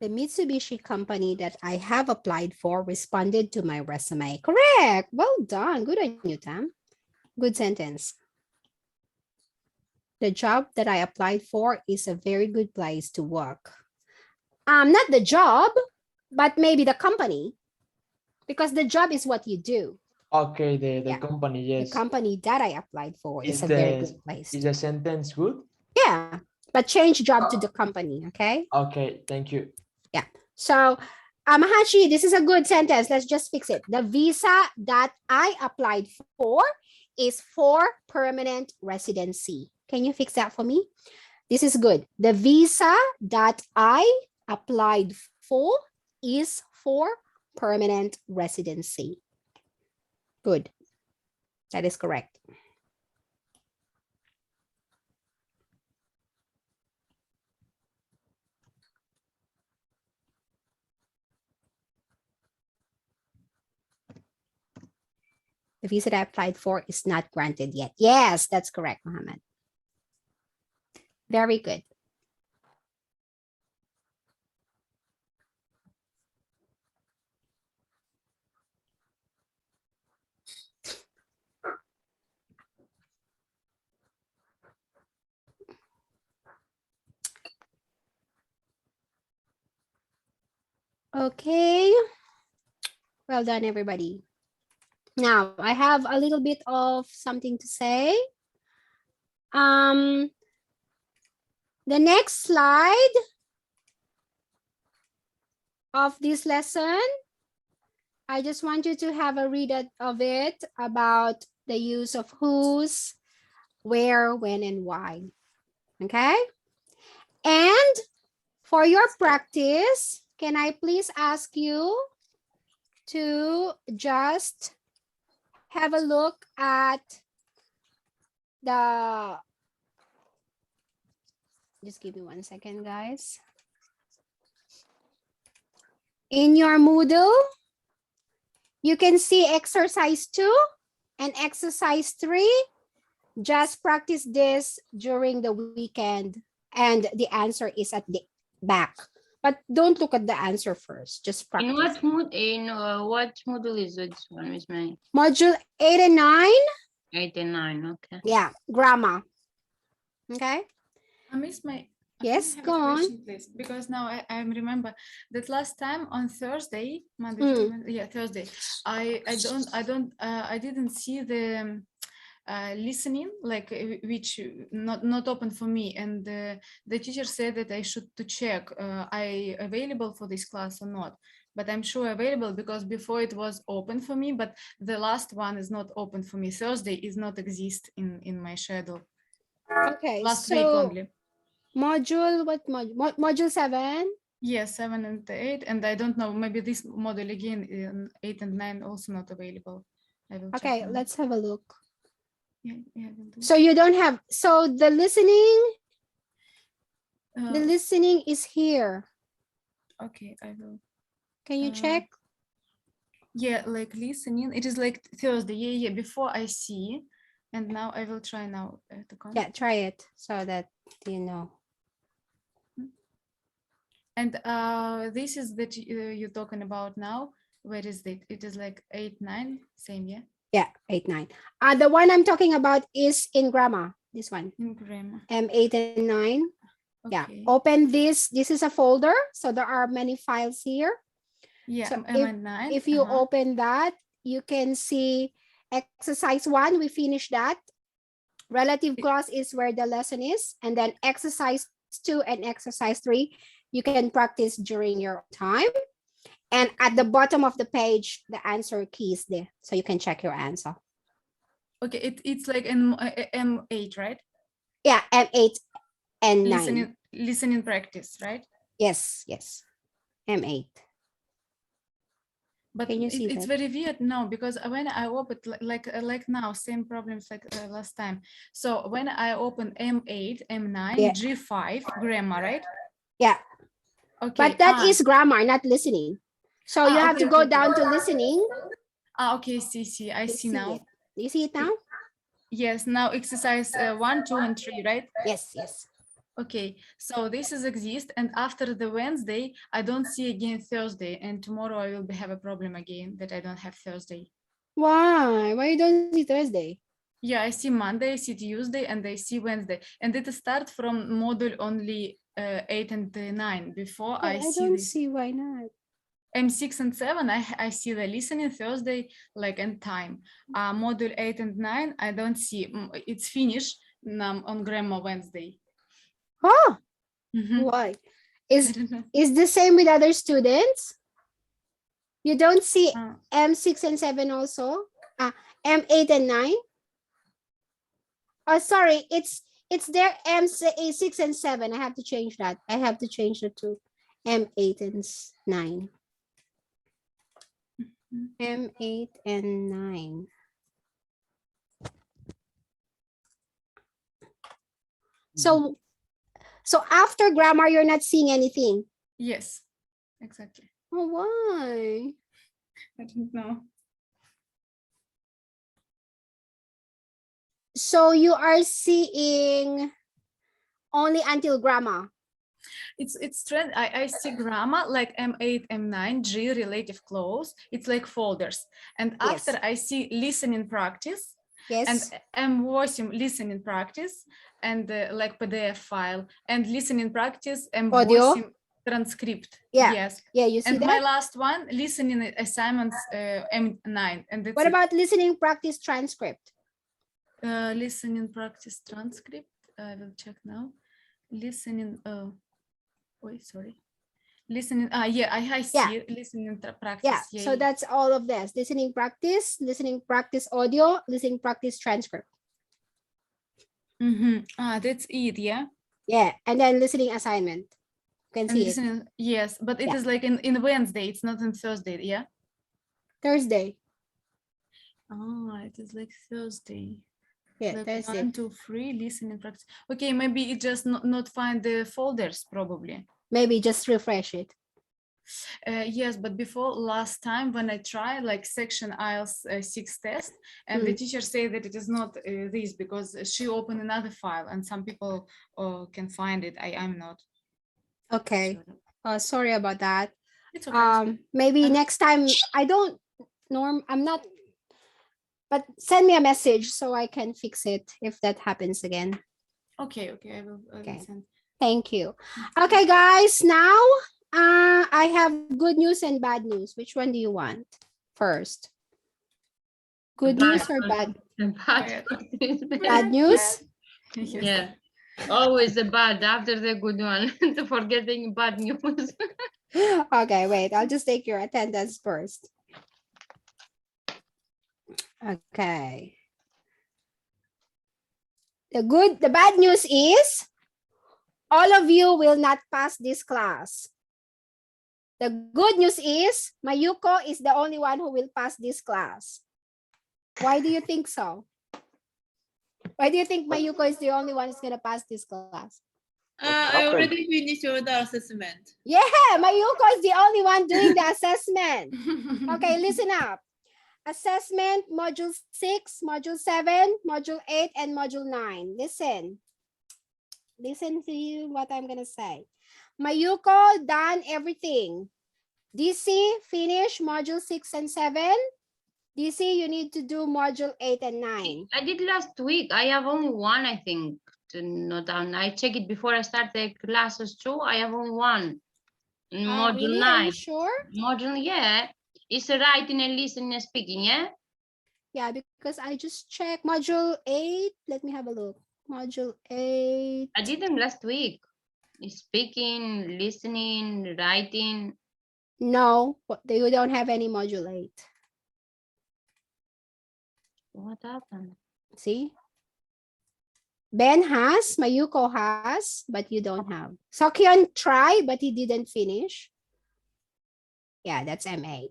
The Mitsubishi company that I have applied for responded to my resume. Correct. Well done. Good on you, Tam. Good sentence. The job that I applied for is a very good place to work. Not the job, but maybe the company, because the job is what you do. Okay, the Yeah. company, The yes. company that I applied for is a very good place. Is the sentence good? Yeah, but change job to the company, okay? Okay, thank you. Yeah. So, Mahashi, this is a good sentence. Let's just fix it. The visa that I applied for is for permanent residency. Can you fix that for me? This is good. The visa that I applied for is for permanent residency. Good. That is correct. The visa that I applied for is not granted yet. Yes, that's correct, Mohammed. Very good. Okay. Well done, everybody. Now, I have a little bit of something to say. The next slide of this lesson, I just want you to have a read of it about the use of whose, where, when, and why. Okay? And for your practice, can I please ask you to just have a look at the, just give me 1 second, guys. In your Moodle, you can see exercise 2 and exercise 3. Just practice this during the weekend, and the answer is at the back. But don't look at the answer first. Just practice. What module is this one, Miss May? Module 8 and 9. 8 and 9, okay. Yeah, grammar. Okay. Miss May. Yes, I have go a on. question, please, because now I remember that last time on Thursday, Monday, yeah, Thursday, I didn't see the listening, like which not open for me, and the teacher said that I should to check I available for this class or not. But I'm sure available because before it was open for me, but the last one is not open for me. Thursday is not exist in my schedule. Okay, Last week so only. module, what module? Module 7? Yes, 7 and 8, and I don't know, maybe this module again in 8 and 9 also not available. I will check Okay, now. let's have a look. Yeah, will do. So you don't have, so the listening is here. Okay, I will. Can you check? Yeah, like listening, it is like Thursday. Yeah, before I see, and now I will try now to come. Yeah, try it so that you know. And this is that you're talking about now. Where is it? It is like 8, 9, same, yeah? Yeah, 8, 9. The one I'm talking about is in grammar. This one, In grammar. M8 and 9. Yeah, Okay. open this. This is a folder. So there are many files here. Yeah, So M9. if you uh-huh. open that, you can see exercise 1. We finished that. Relative clause is where the lesson is. And then exercise 2 and exercise 3, you can practice during your time. And at the bottom of the page, the answer key is there. So you can check your answer. Okay, it's like in M8, right? Yeah, M8 and 9. Listening practice, right? Yes, yes. M8. But Can you see it's that? very weird now because when I opened like now, same problems like last time. So when I open M8, M9, Yeah. G5 grammar, right? Yeah. Okay. But that is grammar, not listening. So you have okay, to go okay, down to listening. Okay, see, I You see now. it. Do you see it now? Yes, now exercise 1, 2, and 3, right? Yes, yes. Okay, so this is exist, and after the Wednesday, I don't see again Thursday, and tomorrow I will have a problem again that I don't have Thursday. Why? Why you don't see Thursday? Yeah, I see Monday, I see Tuesday, and I see Wednesday, and it start from module only 8 and 9. Before But I see don't this see why not. M6 and 7, I see the listening Thursday, like and time. Module 8 and 9, I don't see. It's finished on grammar Wednesday. Oh, Mhm. why? I don't know. Is the same with other students? You don't see Uh, M6 and 7 also? M8 and 9? Oh, sorry, it's there M6 and 7. I have to change that. I have to change it to M8 and 9. M8 and 9. So after grammar, you're not seeing anything. yes, exactly. Oh, why? I don't know. So you are seeing only until grammar. It's trend. I see grammar like M8, M9, G relative clause. It's like folders. And after I see listening practice, Yes. and M8 listening practice, and like PDF file, and listening practice, M8 transcript. Yeah. Yes. Yeah, you see And that? my last one, listening assignments, M9. And that's What it. about listening practice transcript? Listening practice transcript. I will check now. Listening. Wait, sorry. Listening. Yeah, I see listening practice. Yeah. So that's all of this: listening practice audio, listening practice transcript. That's it. Yeah. Yeah, and then listening assignment. You can see it. Yes, but it is like in Wednesday. It's not on Thursday. Yeah. Thursday. It is like Thursday. Yeah, like Thursday. 1, 2, 3 listening practice. Okay, maybe it just not find the folders probably. Maybe just refresh it. Yes, but before last time when I tried like section IELTS 6 test, and the teacher said that it is not this because she opened another file and some people can find it. I'm not. Okay. Sorry about that. It's okay. Maybe next time I'm not, but send me a message so I can fix it if that happens again. Okay, I will send. Thank you. Okay, guys, now I have good news and bad news. Which one do you want first? Good news or bad? Bad news? Yeah, always the bad after the good one. Forgetting bad news. Okay, wait, I'll just take your attendance first. Okay. The bad news is all of you will not pass this class. The good news is Mayuko is the only one who will pass this class. Why do you think so? Why do you think Mayuko is the only one who's going to pass this class? I already finished all the assessment. Yeah, Mayuko is the only one doing the assessment. Okay, listen up. Assessment, module 6, module 7, module 8, and module 9. Listen. Listen to what I'm going to say. Mayuko done everything. DC, finish module 6 and 7. DC, you need to do module 8 and 9. I did last week. I have only one, I think, to note down. I check it before I start the classes too. I have only one. Module Really? Are 9. you sure? Module, yeah. It's writing and listening and speaking, yeah? Yeah, because I just checked module 8. Let me have a look. Module 8. I did them last week. Speaking, listening, writing. No, you don't have any module 8. What happened? See? Ben has, Mayuko has, but you don't have. Sokyeon tried, but he didn't finish. Yeah, that's M8.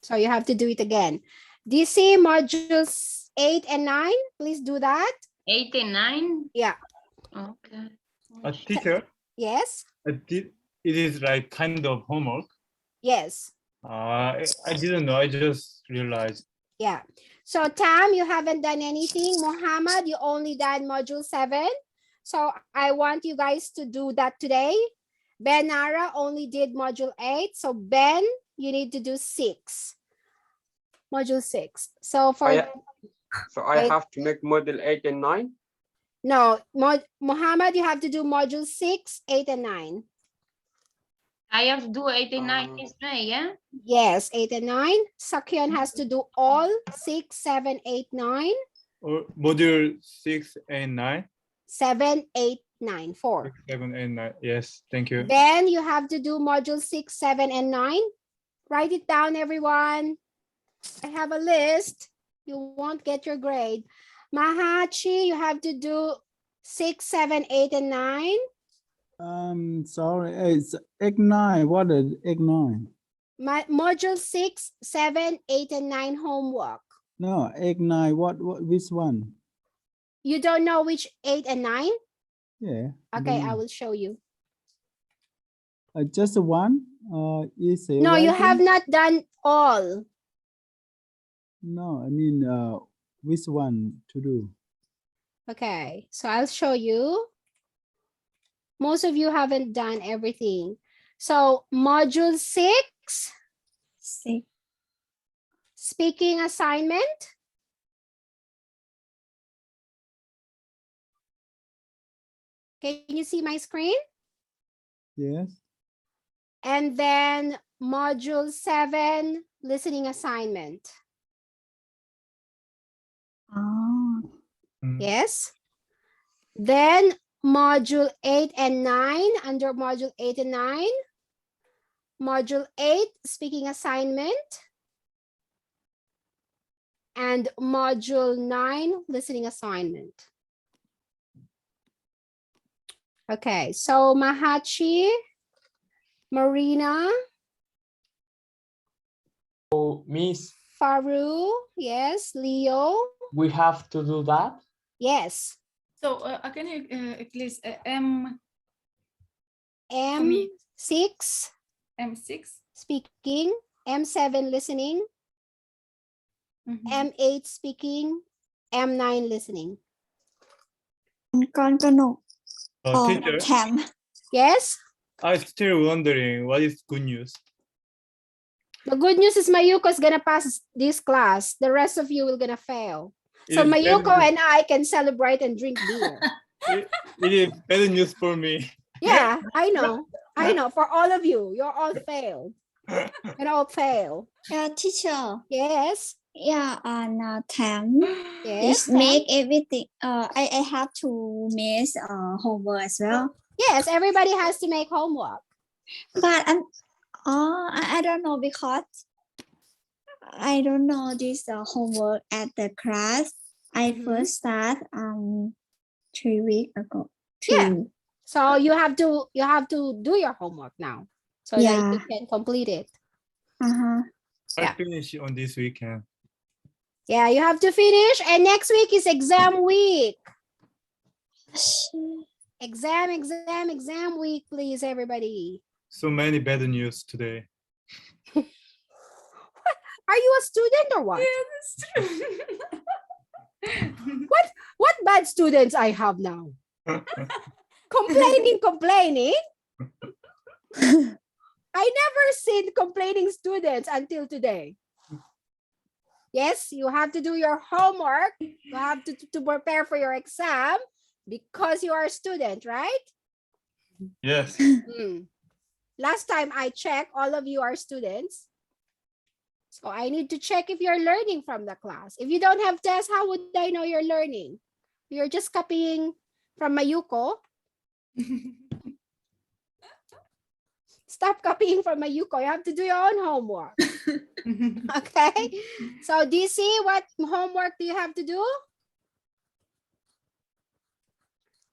So you have to do it again. DC modules 8 and 9, please do that. 8 and 9? Yeah. Okay. Teacher, Yes. it is like kind of homework. Yes. I didn't know. I just realized. Yeah. So Tam, you haven't done anything. Muhammad, you only done module 7. So I want you guys to do that today. Ben Nara only did module 8. So Ben, you need to do 6. Module 6. So for I have to make module 8 and 9. no, Muhammad, you have to do module 6, 8, and 9. I have to do 8 and 9 this May, yeah? Yes, 8 and 9. Sakyon has to do all 6, 7, 8, 9. Or module 6 and 9. 7, 8, 9, 4. 6, 7, and 9. Yes, thank you. Then you have to do module 6, 7, and 9. Write it down, everyone. I have a list. You won't get your grade. Mahachi, you have to do 6, 7, 8, and 9. Sorry, it's egg 9. What is egg 9? Module 6, 7, 8, and 9 homework. No, egg 9. Which one? You don't know which 8 and 9? Yeah. Okay, I will show you. Just one? Is it No, you writing? have not done all. No, I mean, which one to do? Okay, so I'll show you. Most of you haven't done everything. So module 6, speaking assignment. Can you see my screen? Yes. And then module 7, listening assignment. Oh. Yes. Then module 8 and 9, under module 8 and 9. Module 8, speaking assignment. And module 9, listening assignment. Okay, so Mahachi, Marina, Miss, Faru, yes, Leo, we have to do that. yes. So can you please M M6, M6 speaking, M7, listening, M8, speaking, M9, listening. Con có nộp Teacher, Thảm. Yes. I'm still wondering what is good news. The good news is Mayuko's gonna pass this class. The rest of you will gonna fail. So It is Mayuko bad- and I can celebrate and drink beer. it is bad news for me. Yeah, I know. I know. For all of you, you're all failed. You're all fail. Teacher. Yes. Yeah, and Thảm Yes. is make everything. I have to make homework as well. Yes, everybody has to make homework. But I don't know because I don't know this homework at the class. I first start 3 weeks ago. Yeah. So you have to do your homework now so that Yeah. you can complete it. Uh-huh. I finish on this weekend. Yeah, you have to finish. And next week is exam week. Exam week, please, everybody. So many bad news today. Are you a student or what? Yeah, that's true. What bad students I have now? complaining. I never seen complaining students until today. Yes, you have to do your homework. You have to prepare for your exam because you are a student, right? Yes. Last time I checked, all of you are students. So I need to check if you're learning from the class. If you don't have tests, how would I know you're learning? You're just copying from Mayuko. Stop copying from Mayuko. You have to do your own homework. Okay. So DC, what homework do you have to do?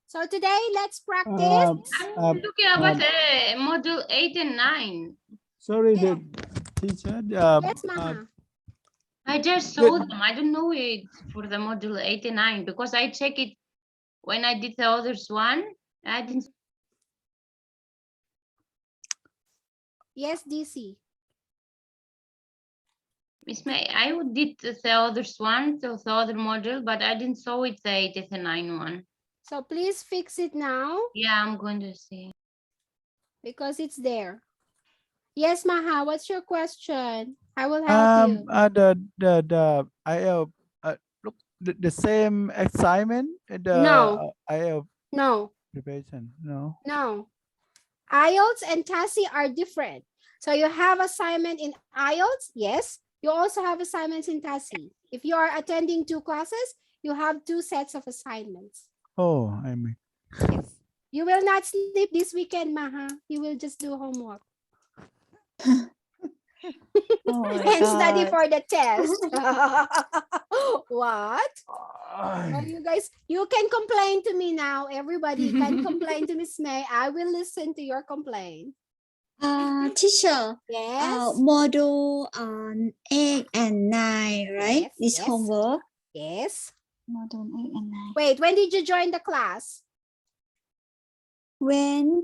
So today, let's practice. I'm looking about module 8 and 9. Sorry, Yeah. the teacher. Yes, Maha. I just saw them. I don't know it for the module 8 and 9 because I check it when I did the others one. I didn't. Yes, DC. Miss May, I did the others one, the other module, but I didn't saw it the 8 and 9 one. So please fix it now Yeah, I'm going to see. because it's there. Yes, Maha, what's your question? I will help you. The IELTS look the same assignment. No. IELTS No, preparation. No. no. IELTS and TASI are different. So you have assignment in IELTS, yes. You also have assignments in TASI. If you are attending 2 classes, you have 2 sets of assignments. Oh, I mean. Yes. You will not sleep this weekend, Maha. You will just do homework. Oh my And study God. for the test. What? Oh, you guys, you can complain to me now. Everybody can complain to Miss May. I will listen to your complaint. Teacher, Yes. module 8 and 9, right? Yes, This yes. homework. Yes. Module 8 and 9. Wait, when did you join the class? When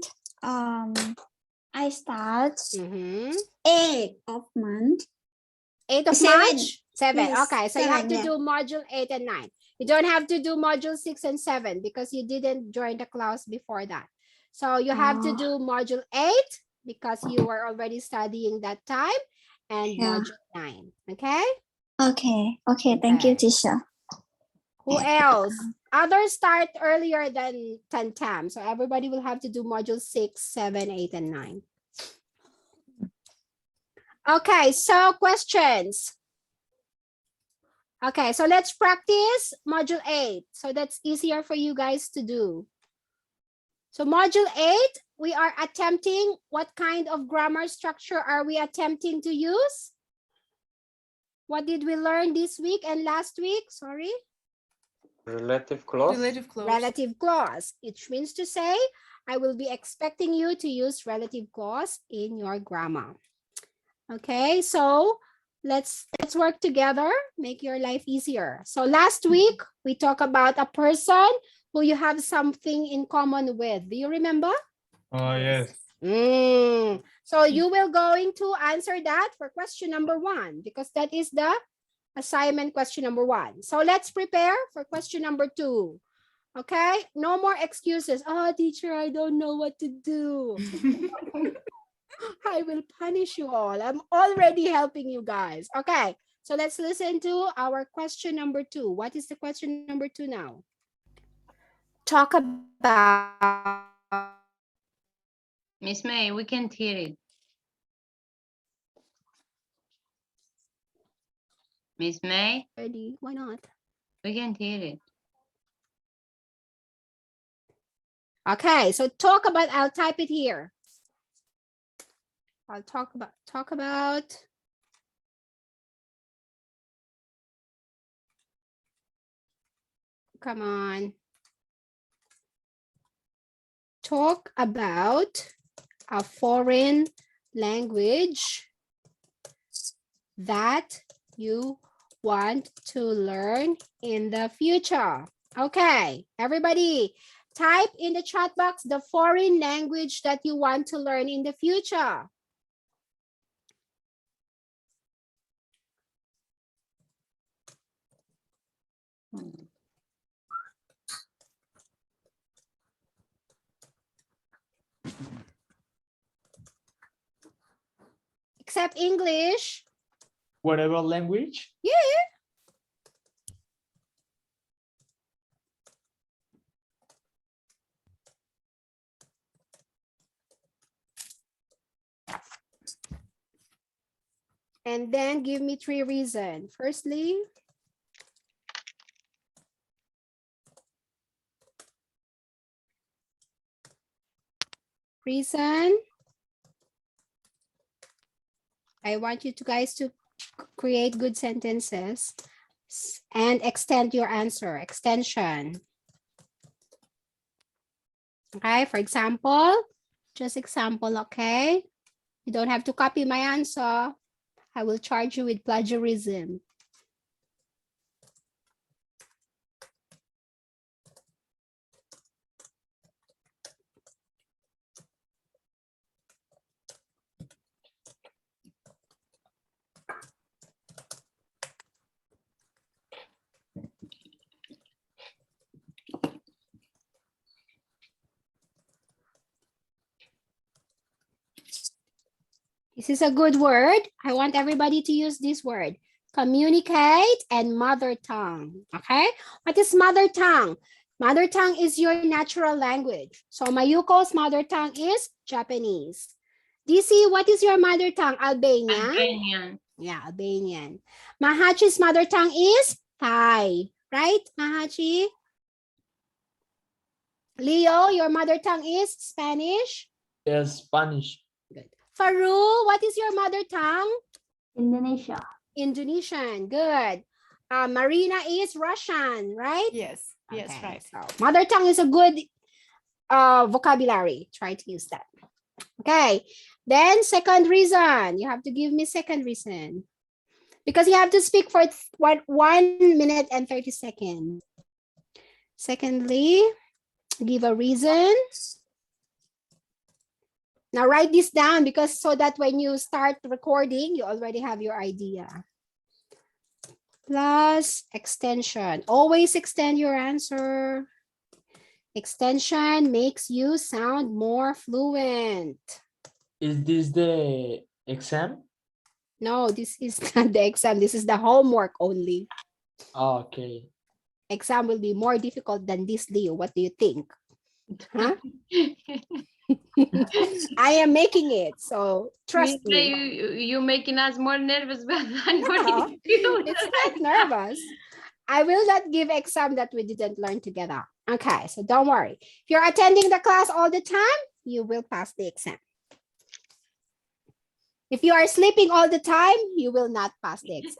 I start Mm-hmm. 8 of month. 8th of 7. March? 7. Yes, Okay, so you have 7, to yeah. do module 8 and 9. You don't have to do module 6 and 7 because you didn't join the class before that. So you have to Oh. do module 8 because you were already studying that time and Yeah. module 9. Okay? Okay. Okay. Thank you, Okay. teacher. Who else? Others start earlier than 10 times. So everybody will have to do module 6, 7, 8, and 9. Okay, so questions. Okay, so let's practice module 8. So that's easier for you guys to do. So module 8, we are attempting, what kind of grammar structure are we attempting to use? What did we learn this week and last week? Sorry. Relative clause. Relative clause. Relative clause, which means to say, I will be expecting you to use relative clause in your grammar. Okay, so let's work together, make your life easier. So last week, we talked about a person who you have something in common with. Do you remember? Yes. So you will going to answer that for question number 1 because that is the assignment question number 1. So let's prepare for question number 2. Okay, no more excuses. Oh, teacher, I don't know what to do. I will punish you all. I'm already helping you guys. Okay, so let's listen to our question number 2. What is the question number 2 now? Talk about. Miss May, we can't hear it. Miss May, Ready? Why not? we can't hear it. Okay, so talk about, I'll type it here. I'll talk about. Come on. Talk about a foreign language that you want to learn in the future. Okay, everybody, type in the chat box the foreign language that you want to learn in the future. except English. Whatever language. Yeah. And then give me 3 reasons. Firstly, reason. I want you guys to create good sentences and extend your answer, extension. Okay, for example, just example, okay? You don't have to copy my answer. I will charge you with plagiarism. This is a good word. I want everybody to use this word. Communicate and mother tongue. Okay? What is mother tongue? Mother tongue is your natural language. So Mayuko's mother tongue is Japanese. DC, what is your mother tongue? Albanian? Albanian. Yeah, Albanian. Mahachi's mother tongue is Thai. Right, Mahachi? Leo, your mother tongue is Spanish? Yes, Spanish. Faru, what is your mother tongue? Indonesia. Indonesian, good. Marina is Russian, right? Yes. Yes, Okay, right. so mother tongue is a good vocabulary. Try to use that. Okay, then second reason. You have to give me second reason. Because you have to speak for 1 minute and 30 seconds. Secondly, give a reason. Now write this down because so that when you start recording, you already have your idea. Plus extension. Always extend your answer. Extension makes you sound more fluent. Is this the exam? No, this is not the exam. This is the homework only. Okay. Exam will be more difficult than this, Leo. What do you think? Huh? I am making it, so trust me. You making us more nervous than No, it's not nervous. I will not give exam that we didn't learn together. Okay, so don't worry. If you're attending the class all the time, you will pass the exam. If you are sleeping all the time, you will not pass the exam.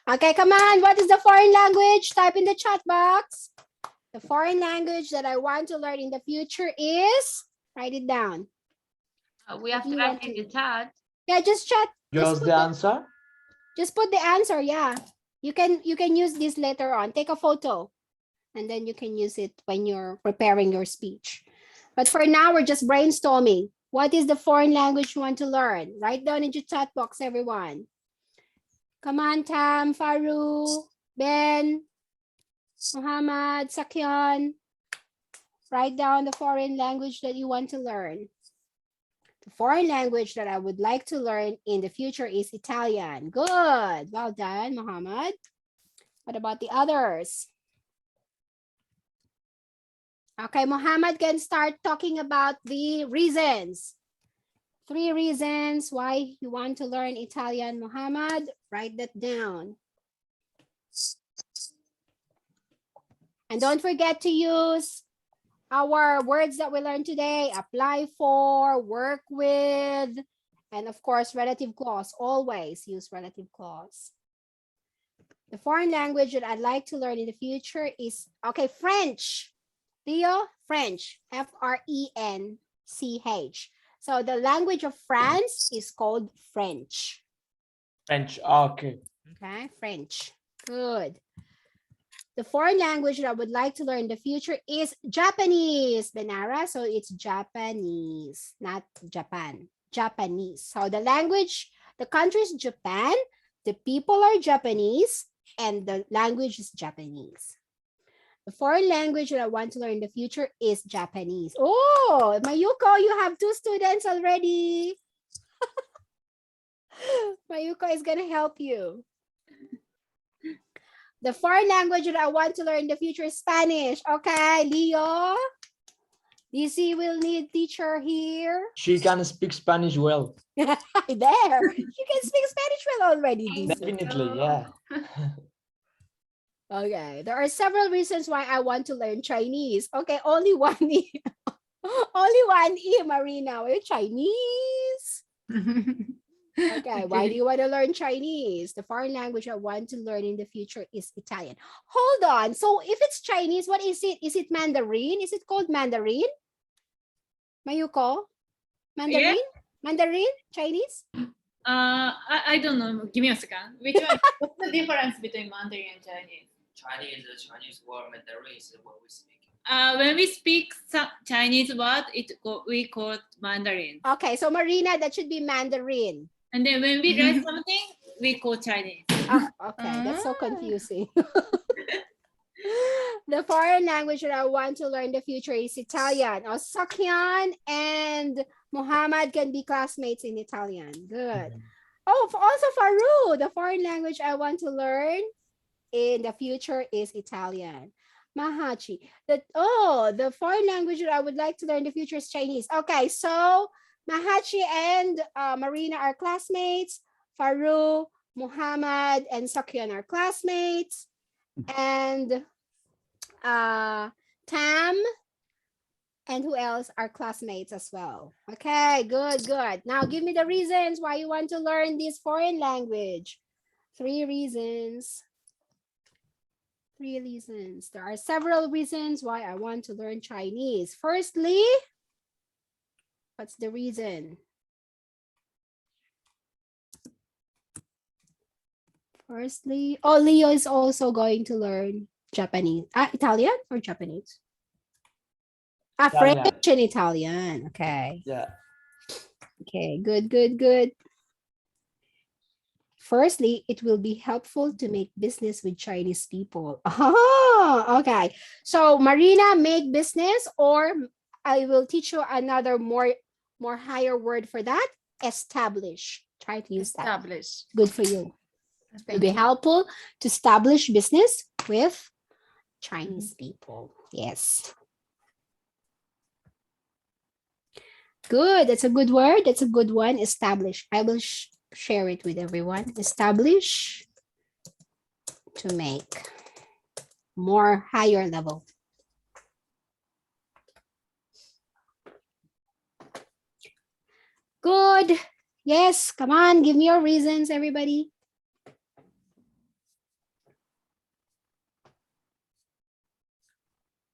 Okay, come on. What is the foreign language? Type in the chat box. The foreign language that I want to learn in the future is, write it down. We have to write in the chat. Yeah, just chat. Just the answer? Just put the answer, yeah. You can use this later on. Take a photo and then you can use it when you're preparing your speech. But for now, we're just brainstorming. What is the foreign language you want to learn? Write down in your chat box, everyone. Come on, Tam, Faru, Ben, Muhammad, Sakyan. Write down the foreign language that you want to learn. The foreign language that I would like to learn in the future is Italian. Good. Well done, Muhammad. What about the others? Okay, Muhammad can start talking about the reasons. 3 reasons why you want to learn Italian, Muhammad. Write that down. And don't forget to use our words that we learned today. Apply for, work with, and of course, relative clause. Always use relative clause. The foreign language that I'd like to learn in the future is, okay, French. Theo, French, F-R-E-N-C-H. So the language of France is called French. French, okay. Okay, French, good. The foreign language that I would like to learn in the future is Japanese, Benara. So it's Japanese, not Japan, Japanese. So the language, the country is Japan, the people are Japanese, and the language is Japanese. The foreign language that I want to learn in the future is Japanese. Oh, Mayuko, you have 2 students already. Mayuko is going to help you. The foreign language that I want to learn in the future is Spanish. Okay, Leo. DC will need teacher here. She can speak Spanish well. There. You can speak Spanish well already, DC. Definitely, yeah. Okay, there are several reasons why I want to learn Chinese. Okay, only one E. Only one E, Marina. We're Chinese. Okay, why do you want to learn Chinese? The foreign language I want to learn in the future is Italian. Hold on. So if it's Chinese, what is it? Is it Mandarin? Is it called Mandarin? Mayuko? Mandarin? Yeah. Mandarin? Chinese? I don't know. Give me a second. Which one? What's the difference between Mandarin and Chinese? Chinese word Mandarin is what we speak. When we speak Chinese word, we call it Mandarin. Okay, so Marina, that should be Mandarin. And then when we write something, we call Chinese. Okay, that's so confusing. The foreign language that I want to learn in the future is Italian. Oh, Sakyan and Muhammad can be classmates in Italian. Good. Oh, also Faru, the foreign language I want to learn in the future is Italian. Mahachi, the foreign language that I would like to learn in the future is Chinese. Okay, so Mahachi and Marina are classmates. Faru, Muhammad, and Sakyan are classmates. And Tam and who else are classmates as well. Okay, good. Now give me the reasons why you want to learn this foreign language. 3 reasons. 3 reasons. There are several reasons why I want to learn Chinese. Firstly, what's the reason? Firstly, Leo is also going to learn Japanese. Italian or Japanese? Italian. French and Italian. Okay. Yeah. Okay, good. Firstly, it will be helpful to make business with Chinese people. Oh, okay. So Marina, make business, or I will teach you another more higher word for that. Establish. Try to use that. Establish. Good for you. It will Thank be you. helpful to establish business with Chinese people. Yes. Good. That's a good word. That's a good one. Establish. I will share it with everyone. Establish to make more higher level. Good. Yes. Come on. Give me your reasons, everybody.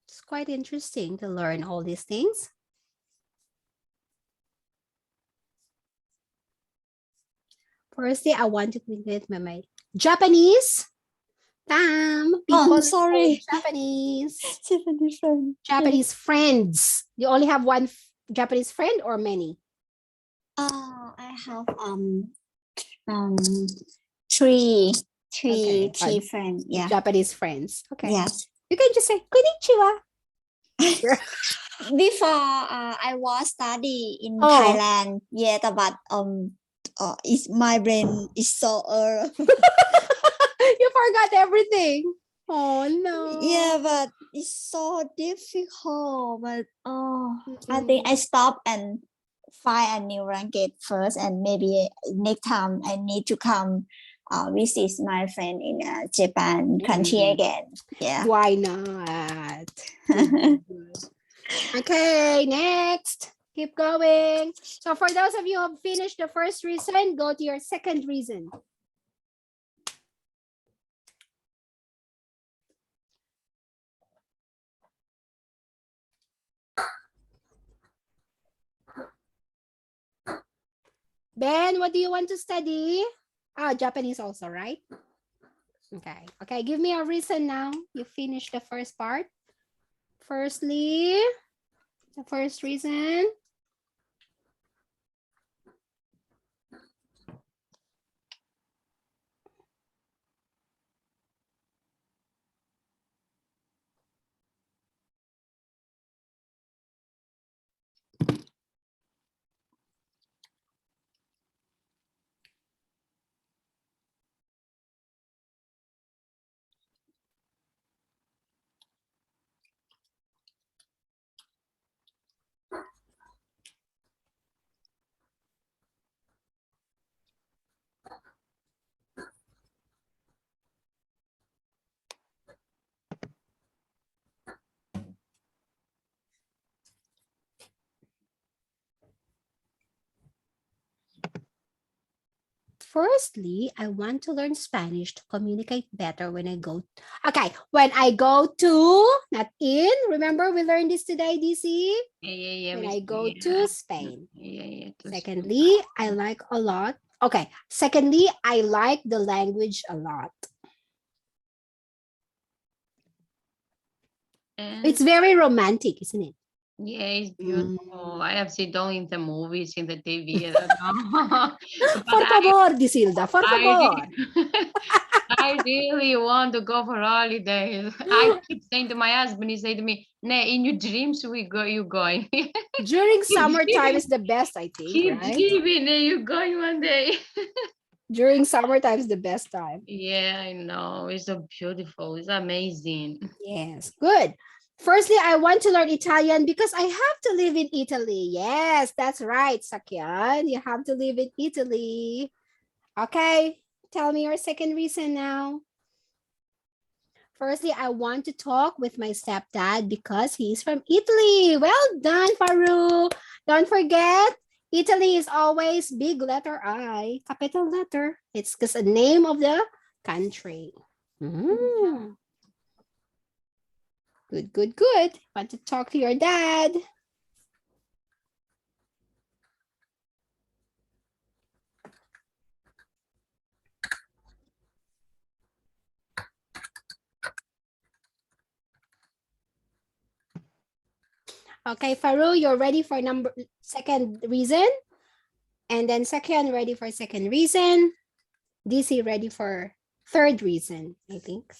It's quite interesting to learn all these things. Firstly, I want to create my Japanese. People sorry. Japanese. Japanese friend. Japanese friends. You only have one Japanese friend or many? I have three Okay. friends. Yeah. Japanese friends. Okay. Yes. You can just say konnichiwa. Before I was study in Oh. Thailand. Yeah, but it's my brain is so You forgot everything. Oh no. yeah, but it's so difficult. But I think I stop and find a new language first, and maybe next time I need to come visit my friend in Japan country again. Yeah. Why not? Okay, next. Keep going. So for those of you who have finished the first reason, go to your second reason. Ben, what do you want to study? Japanese also, right? Okay, give me a reason now. You finished the first part. Firstly, the first reason. Firstly, I want to learn Spanish to communicate better when I go. Okay, when I go to, not in. Remember we learned this today, DC? Yeah. When I go to Spain. Yeah. Secondly, I like a lot. Okay, secondly, I like the language a lot. And It's very romantic, isn't it? yeah, it's beautiful. I have seen it all in the movies, in the TV. I don't know. Por favor, Disilda, por I favor. I really want to go for holidays. I keep saying to my husband, he said to me, "Nah, in your dreams we go, you going." During summertime is the best, I think, Keep right? dreaming, you going one day. During summertime is the best time. Yeah, I know. It's so beautiful. It's amazing. Yes, good. Firstly, I want to learn Italian because I have to live in Italy. Yes, that's right, Sakyan. You have to live in Italy. Okay, tell me your second reason now. Firstly, I want to talk with my stepdad because he's from Italy. Well done, Faru. Don't forget, Italy is always big letter I, capital letter. It's just a name of the country. Mm. Good. Want to talk to your dad. Okay, Faru, you're ready for second reason. And then second ready for second reason. DC ready for third reason, I think.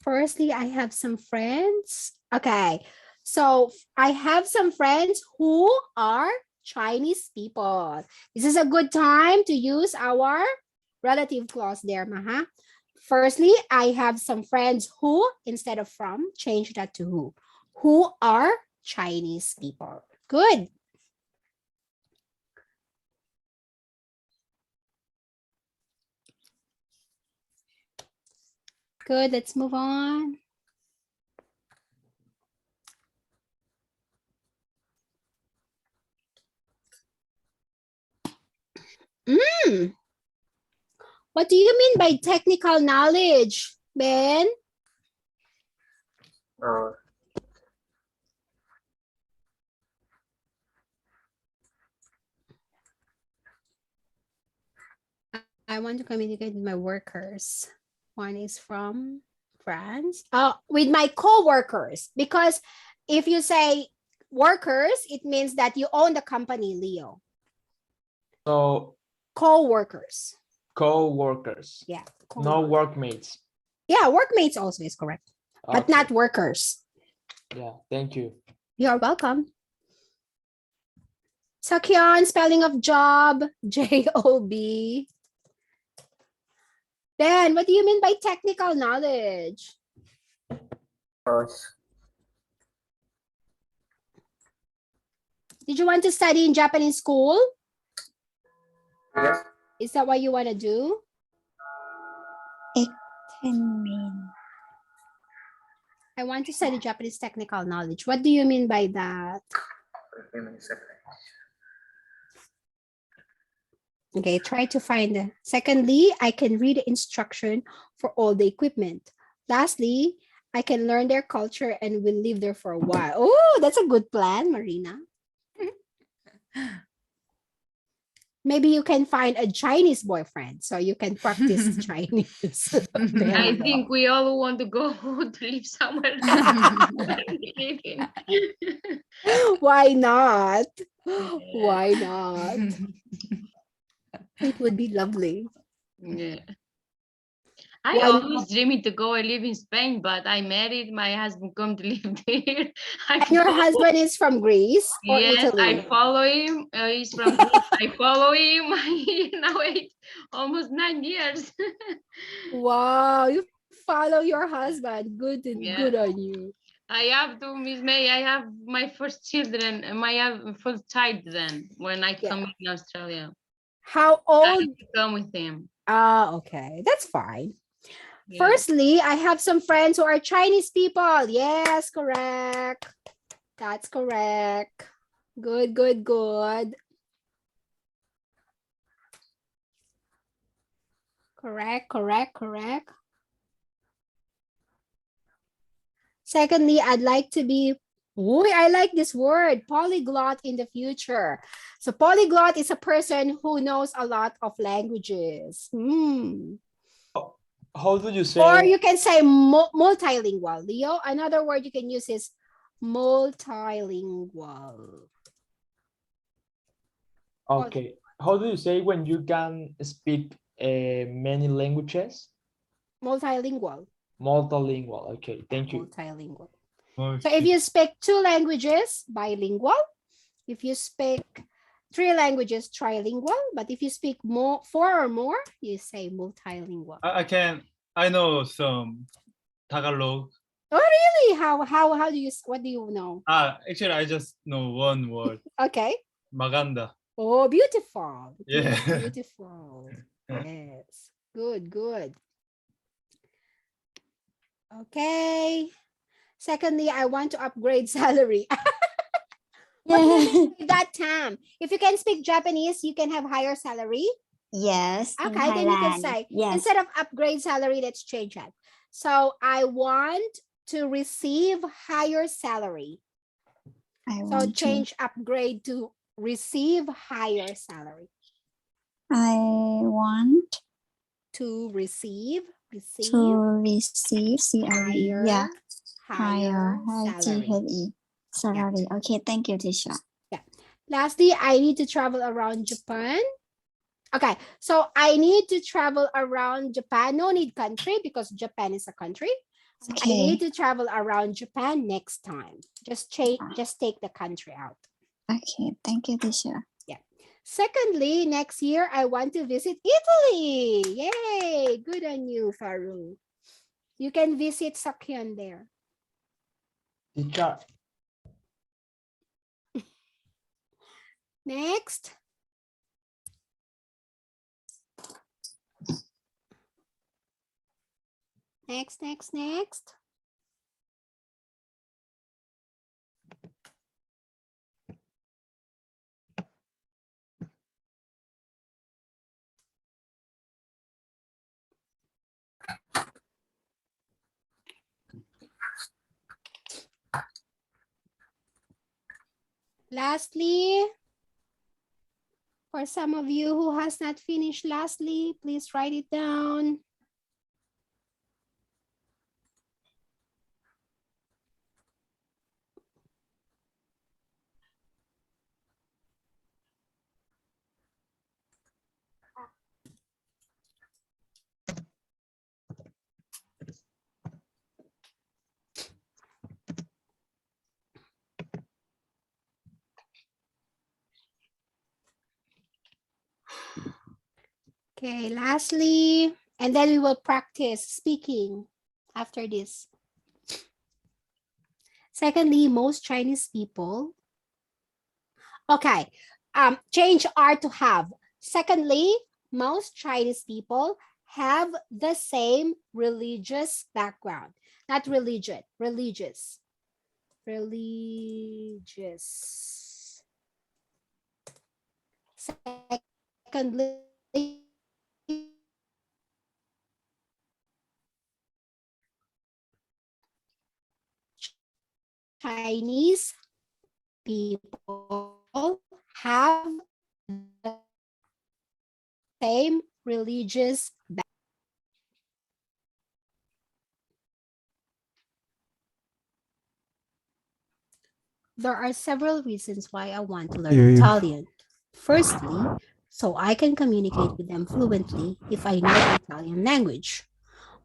Firstly, I have some friends. Okay, so I have some friends who are Chinese people. This is a good time to use our relative clause there, Maha. Firstly, I have some friends who, instead of from, change that to who are Chinese people. Good. Good, let's move on. What do you mean by technical knowledge, Ben? I want to communicate with my workers. One is from France. With my co-workers, because if you say workers, it means that you own the company, Leo. So co-workers. Co-workers. Yeah. No workmates. Yeah, workmates also is correct, but not workers. Yeah, thank you. You're welcome. Sakyan, spelling of job, J-O-B. Then, what do you mean by technical knowledge? Did you want to study in Japanese school? Yes. Is that what you want to do? It can mean. I want to study Japanese technical knowledge. What do you mean by that? Okay, try to find it. Secondly, I can read the instruction for all the equipment. Lastly, I can learn their culture and will live there for a while. Oh, that's a good plan, Marina. Maybe you can find a Chinese boyfriend so you can practice Chinese. I think we all want to go to live somewhere. Why not? Why not? It would be lovely. Yeah. I always dreamed to go and live in Spain, but I married, my husband come to live there. And your husband is from Greece or yes, Italy? I follow him. He's from Greece. I follow him. Now almost 9 years. Wow, you follow your husband. Good, Yeah. good on you. I have to, Miss May, I have my first children, I have full child then when I Yeah. come in Australia. How I old? have to come with him. Okay, that's fine. Yeah. Firstly, I have some friends who are Chinese people. Yes, correct. That's correct. Good, good, good. Correct, correct, correct. Secondly, I'd like to be, I like this word, polyglot in the future. So polyglot is a person who knows a lot of languages. How do you say? Or you can say multilingual. Leo, another word you can use is multilingual. Okay. How do you say when you can speak many languages? Multilingual. Multilingual. Okay, thank you. Multilingual. Oh, So if you speak 2 languages, bilingual. If you speak 3 languages, trilingual. But if you speak 4 or more, you say multilingual. I know some Tagalog. Oh, really? How do you, what do you know? Actually, I just know one word. Okay. Maganda. Oh, beautiful. Yeah. Beautiful. Yes. Good, good. Okay. Secondly, I want to upgrade salary. What do you mean by that, Tam? If you can speak Japanese, you can have higher salary. Yes. in Okay, then you can Thailand. say, yes. instead of upgrade salary, let's change that. So I want to receive higher salary. I So want change upgrade to receive higher salary. I want To receive to receive CLE. higher, Yeah. higher salary. HTHE. Salary. Okay, thank you, teacher. Yeah. Lastly, I need to travel around Japan. Okay, so I need to travel around Japan. No need country because Japan is a country. So I need to travel around Japan next time. Just take the country out. Okay, thank you, teacher. Yeah. Secondly, next year I want to visit Italy. Yay! Good on you, Faru. You can visit Sakyan there. Teacher, Next. Next. Lastly, for some of you who has not finished lastly, please write it down. Okay, lastly, and then we will practice speaking after this. Secondly, most Chinese people. Okay, change are to have. Secondly, most Chinese people have the same religious background. Not religion, religious. Religious. Secondly, Chinese people have the same religious background. There are several reasons why I want to learn Italian. Firstly, so I can communicate with them fluently if I know the Italian language.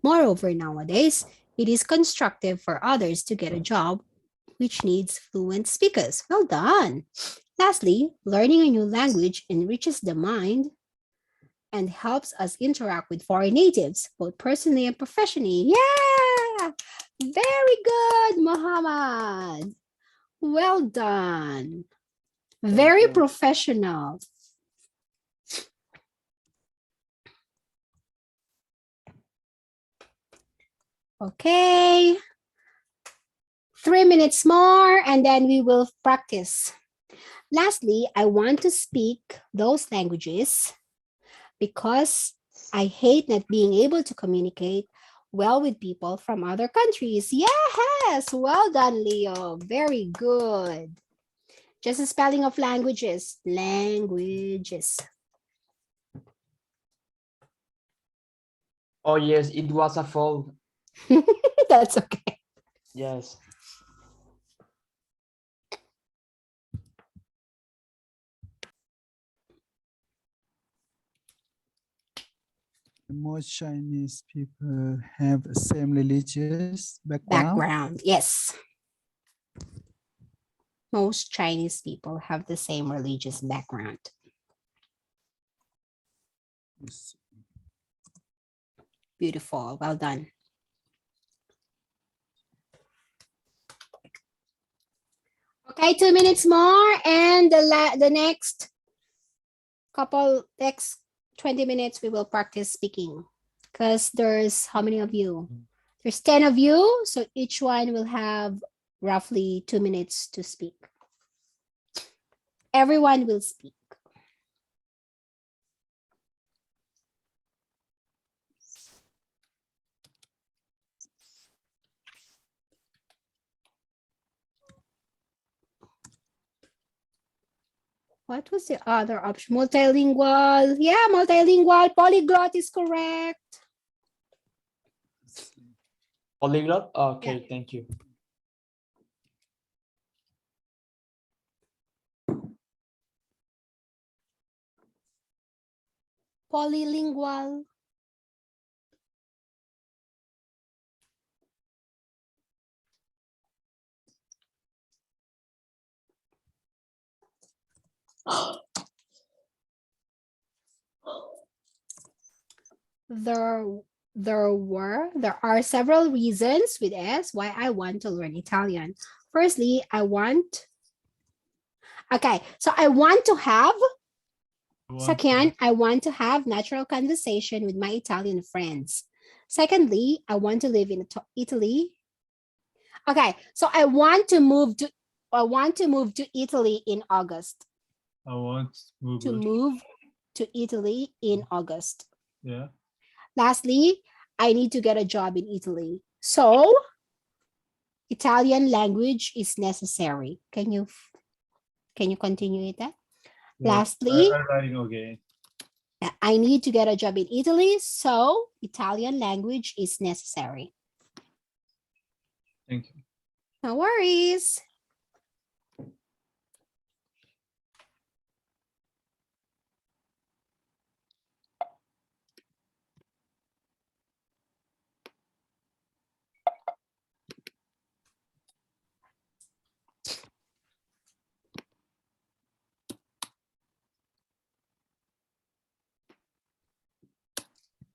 Moreover, nowadays, it is constructive for others to get a job which needs fluent speakers. Well done. Lastly, learning a new language enriches the mind and helps us interact with foreign natives, both personally and professionally. Yeah, very good, Muhammad. Well done. Very you. professional. Okay. 3 minutes more and then we will practice. Lastly, I want to speak those languages because I hate not being able to communicate well with people from other countries. Yes, well done, Leo. Very good. Just the spelling of languages. Languages. Oh yes, it was a fault. That's okay. Yes. Most Chinese people have the same religious background. Background, yes. Most Chinese people have the same religious background. Yes. Beautiful, well done. Okay, 2 minutes more and the next 20 minutes we will practice speaking because there's how many of you? There's 10 of you, so each one will have roughly 2 minutes to speak. Everyone will speak. What was the other option? Multilingual. Yeah, multilingual. Polyglot is correct. Polyglot? Okay, Yeah. thank you. Polylingual. There are several reasons with S why I want to learn Italian. Firstly, I want to have Second, I want to have natural conversation with my Italian friends. Secondly, I want to live in Italy. Okay, so I want to move to Italy in August. I want To move to Italy in August. Yeah. Lastly, I need to get a job in Italy. So, Italian language is necessary. Can you continue with that? Lastly, I'm writing okay. I need to get a job in Italy, so Italian language is necessary. Thank you. No worries.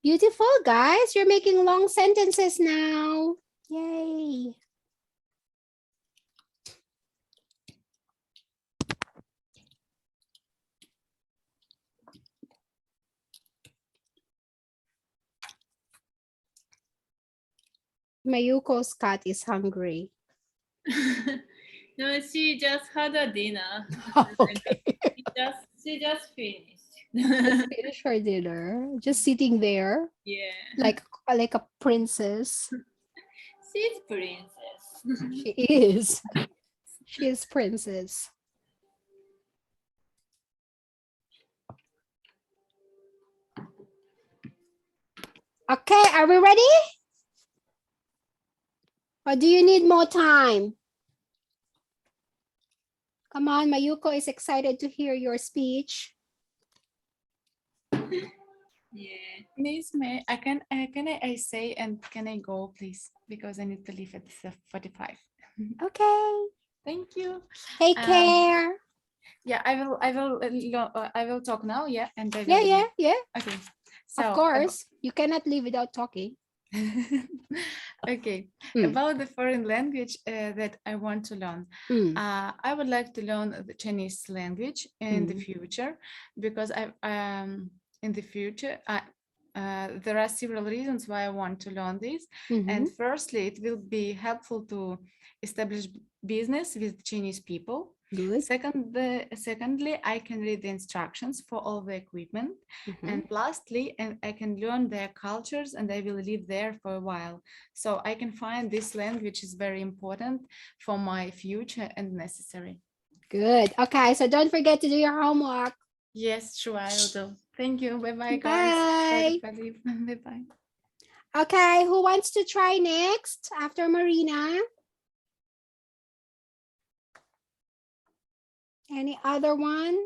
Beautiful, guys. You're making long sentences now. Yay. Mayuko's cat is hungry. No, she just had a dinner. Okay. She just finished. Just finished her dinner. Just sitting there. Yeah. Like a princess. She's princess. She is. She is princess. Okay, are we ready? Or do you need more time? Come on, Mayuko is excited to hear your speech. Yeah. Miss May, can I say and can I go, please? Because I need to leave at 45. Okay. Thank you. Take care. Yeah, I will talk now. Yeah, and I will Yeah, leave. yeah, yeah. Okay. So Of course, you cannot live without talking. okay, Mm. about the foreign language that I want to learn. Mm. I would like to learn the Chinese language in the Mm. future because in the future there are several reasons why I want to learn this. Mhm. And firstly, it will be helpful to establish business with Chinese people. Good. Secondly, I can read the instructions for all the equipment. Mhm. And lastly, I can learn their cultures and I will live there for a while. So I can find this language is very important for my future and necessary. Good. Okay, so don't forget to do your homework. Yes, sure, I will do. Thank you. Bye-bye, Bye. guys. Bye-bye. Okay, who wants to try next after Marina? Any other one?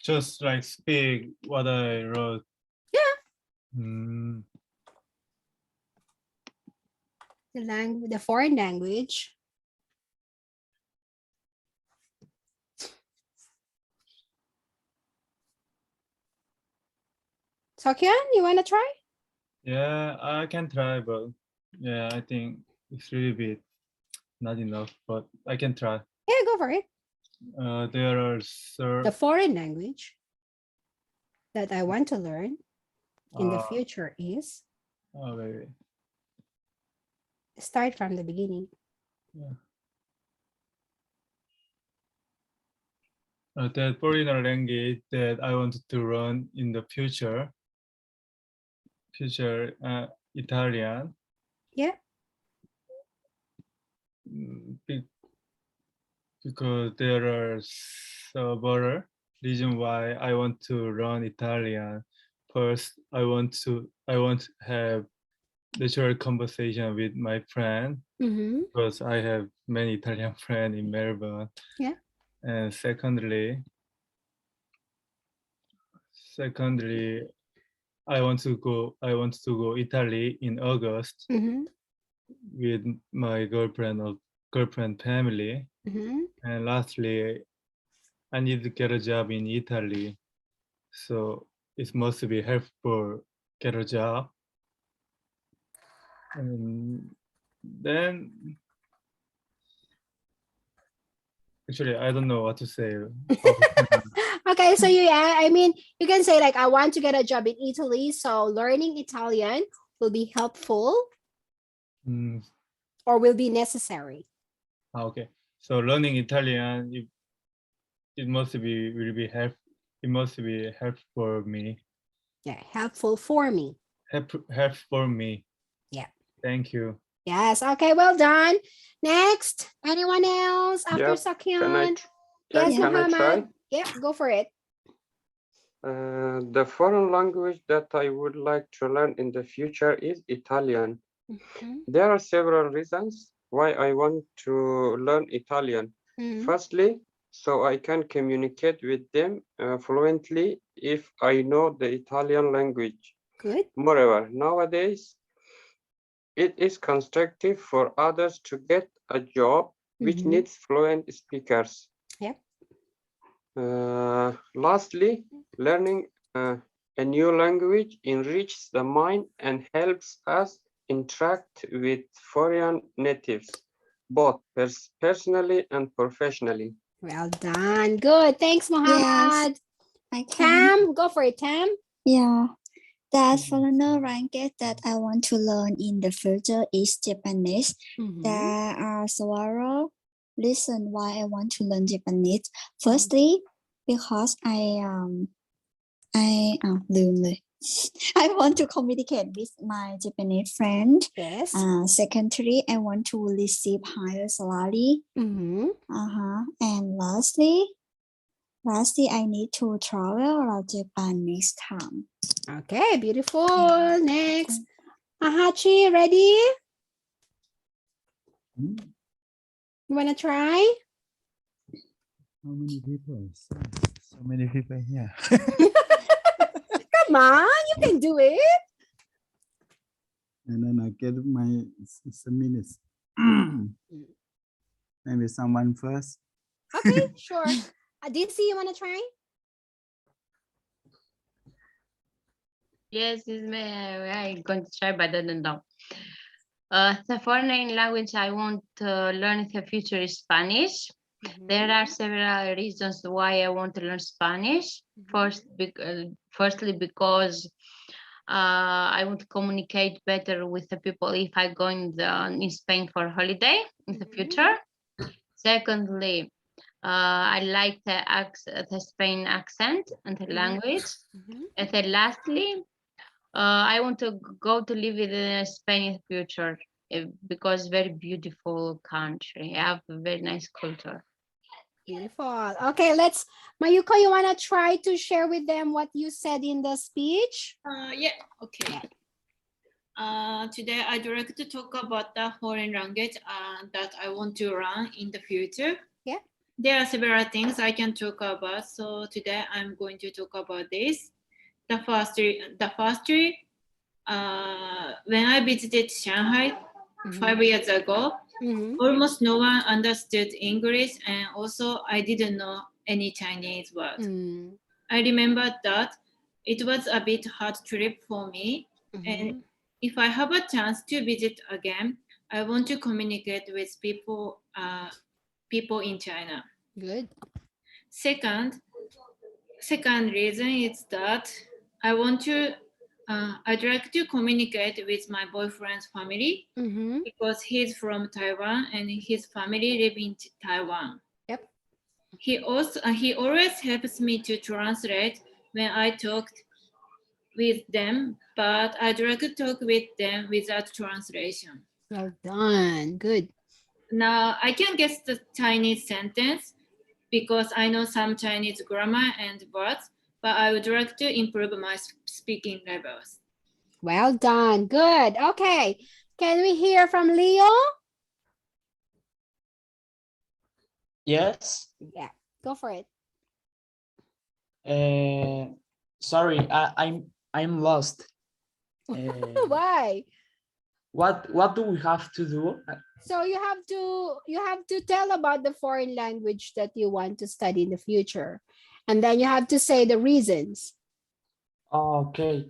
Just like speak what I wrote. Yeah. Mm, The foreign language. Seokhyun, you want to try? yeah, I can try, but yeah, I think it's really bit not enough, but I can try. Yeah, go for it. There are The foreign language that I want to learn in the future is wait. start from the beginning. Yeah. That foreign language that I want to learn in the future, Italian. Yeah. Because there are several reasons why I want to learn Italian. First, I want to have natural conversation with my friend because I have many Italian friends in Melbourne. Yeah. And secondly, I want to go Italy in August with my girlfriend family. And lastly, I need to get a job in Italy. So it must be helpful get a job. And then actually I don't know what to say. Okay, so I mean, you can say like, I want to get a job in Italy, so learning Italian will be helpful or will be necessary. Okay, so learning Italian, it must be helpful for me. Yeah, helpful for me. Help for me. Yeah. Thank you. Yes. Okay. Well done. Next, anyone else after Yep. Seokhyun? Yes, can I try? Muhammad. Yeah, go for it. The foreign language that I would like to learn in the future is Italian. There are several reasons why I want to learn Italian. Firstly, so I can communicate with them fluently if I know the Italian language. Good. Moreover, nowadays, it is constructive for others to get a job which needs fluent speakers. Yep. Lastly, learning a new language enriches the mind and helps us interact with foreign natives, both personally and professionally. Well done. Good. Thanks, Muhammad. I can. Tam, go for it, Tam. Yeah. The foreigner language that I want to learn in the future is Japanese. There are several reasons why I want to learn Japanese. Firstly, because I want to communicate with my Japanese friend. Yes. Secondly, I want to receive higher salary. And lastly, I need to travel around Japan next time. Okay, beautiful. Next, Ahachi, ready? You wanna try? How many people? So many people here. Come on, you can do it. And then I get my 6 minutes. Maybe someone first. Okay, sure. DC, you want to try? Yes, I'm going to try, but I don't know. The foreign language I want to learn in the future is Spanish. There are several reasons why I want to learn Spanish. Firstly, because I want to communicate better with the people if I go in Spain for holiday in the future. Secondly, I like the Spain accent and the language. And then lastly, I want to go to live in Spain in the future because very beautiful country. I have a very nice culture. Beautiful. Okay, Mayuko, you want to try to share with them what you said in the speech? Yeah, okay. Today I'd like to talk about the foreign language that I want to learn in the future. Yeah. There are several things I can talk about. So today I'm going to talk about this. The first three, when I visited Shanghai 5 years ago, almost no one understood English, and also I didn't know any Chinese words. I remember that it was a bit hard trip for me, and if I have a chance to visit again, I want to communicate with people in China. Good. Second reason is that I'd like to communicate with my boyfriend's family because he's from Taiwan and his family live in Taiwan. Yep. He always helps me to translate when I talked with them, but I'd like to talk with them without translation. Well done. Good. Now I can guess the Chinese sentence because I know some Chinese grammar and words, but I would like to improve my speaking levels. Well done. Good. Okay. Can we hear from Leo? Yes. Yeah, go for it. Sorry, I'm lost. Why? What do we have to do? So you have to tell about the foreign language that you want to study in the future, and then you have to say the reasons. Okay.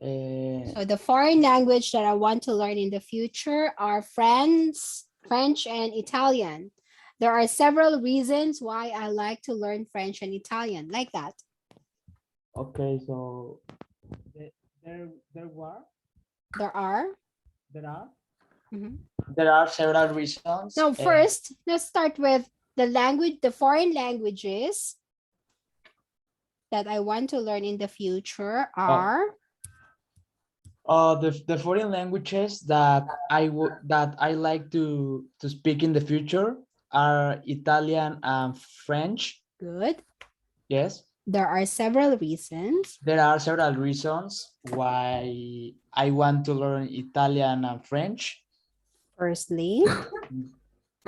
So the foreign language that I want to learn in the future are French and Italian. There are several reasons why I like to learn French and Italian, like that. Okay, so there are several reasons. Now, first, let's start with the foreign languages that I want to learn in the future are. The foreign languages that I like to speak in the future are Italian and French. Good. Yes. There are several reasons. There are several reasons why I want to learn Italian and French. Firstly.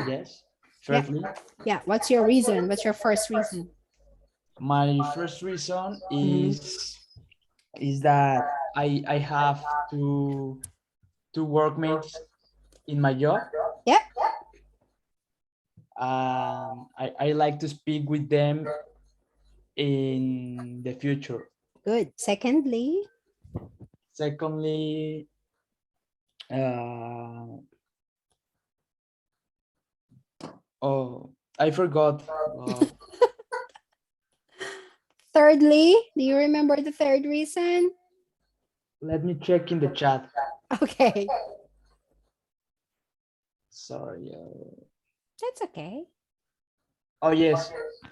Yes. Firstly. Yeah. What's your reason? What's your first reason? My first reason is that I have two workmates in my job. Yep. I like to speak with them in the future. Good. Secondly, I forgot. Thirdly, do you remember the third reason? Let me check in the chat. Okay. Sorry. That's okay. Oh yes,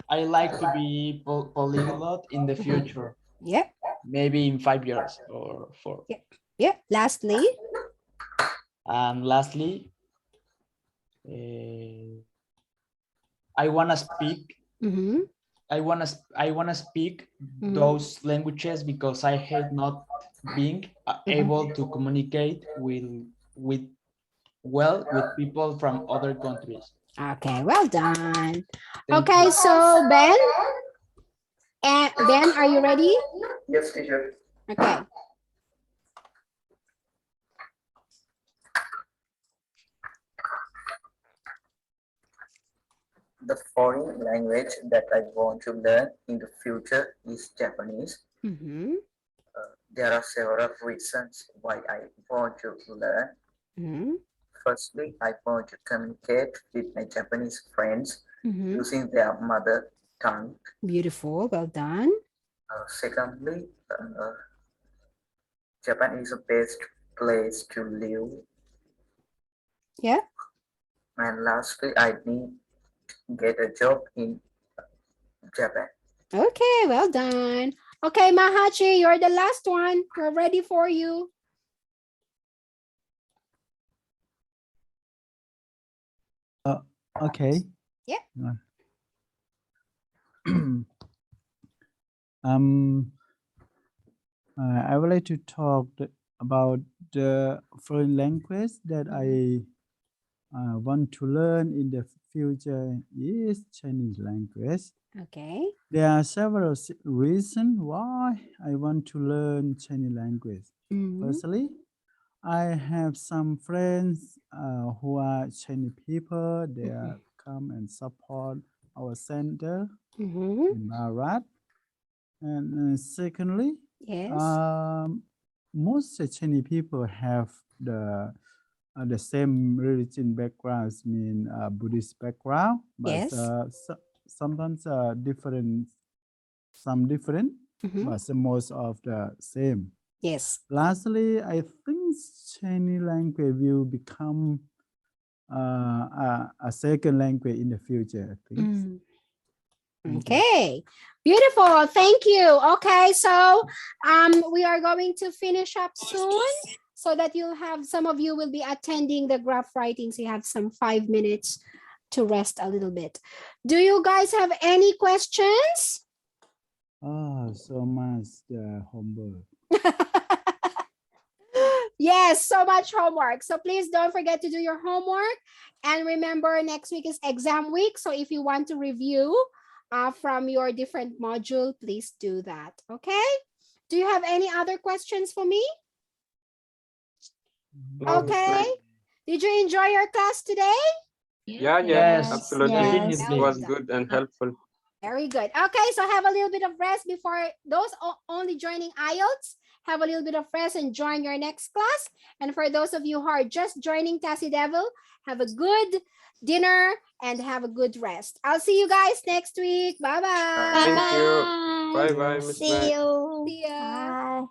I like to be polyglot in the future. Yep. Maybe in 5 years or 4. Yep. Yep. Lastly. And lastly, I wanna speak. I wanna speak those languages because I hate not being able to communicate with people from other countries. Okay, well done. Okay, so Ben, are you ready? Yes, teacher. Okay. the foreign language that I want to learn in the future is Japanese. There are several reasons why I want to learn. Firstly, I want to communicate with my Japanese friends using their mother tongue. Beautiful, well done. Secondly, Japan is the best place to live. Yeah. And lastly, I need to get a job in Japan. Okay, well done. Okay, Mahachi, you're the last one. We're ready for you. Okay. Yeah. I would like to talk about the foreign language that I want to learn in the future is Chinese language. Okay. There are several reasons why I want to learn Chinese language. Firstly, I have some friends who are Chinese people. They come and support our center in Bharat. And secondly, yes, most Chinese people have the same religion backgrounds, mean Buddhist background, but yes, sometimes different, some different, but most of the same. yes. Lastly, I think Chinese language will become a second language in the future, I think. Okay, beautiful. Thank you. Okay, so we are going to finish up soon so that you'll have, some of you will be attending the graph writing, so you have some 5 minutes to rest a little bit. Do you guys have any questions? Oh, so much homework. Yes, so much homework. So please don't forget to do your homework. And remember, next week is exam week. So if you want to review from your different module, please do that. Okay? Do you have any other questions for me? No, Okay. Did you enjoy your class today? Yeah, Yes, absolutely. yes. It was good and helpful. Very good. Okay, so have a little bit of rest before those only joining IELTS. Have a little bit of rest and join your next class. And for those of you who are just joining Tassie Devil, have a good dinner and have a good rest. I'll see you guys next week. Bye-bye. Thank you. Bye-bye, Miss May. See you. See ya. Bye.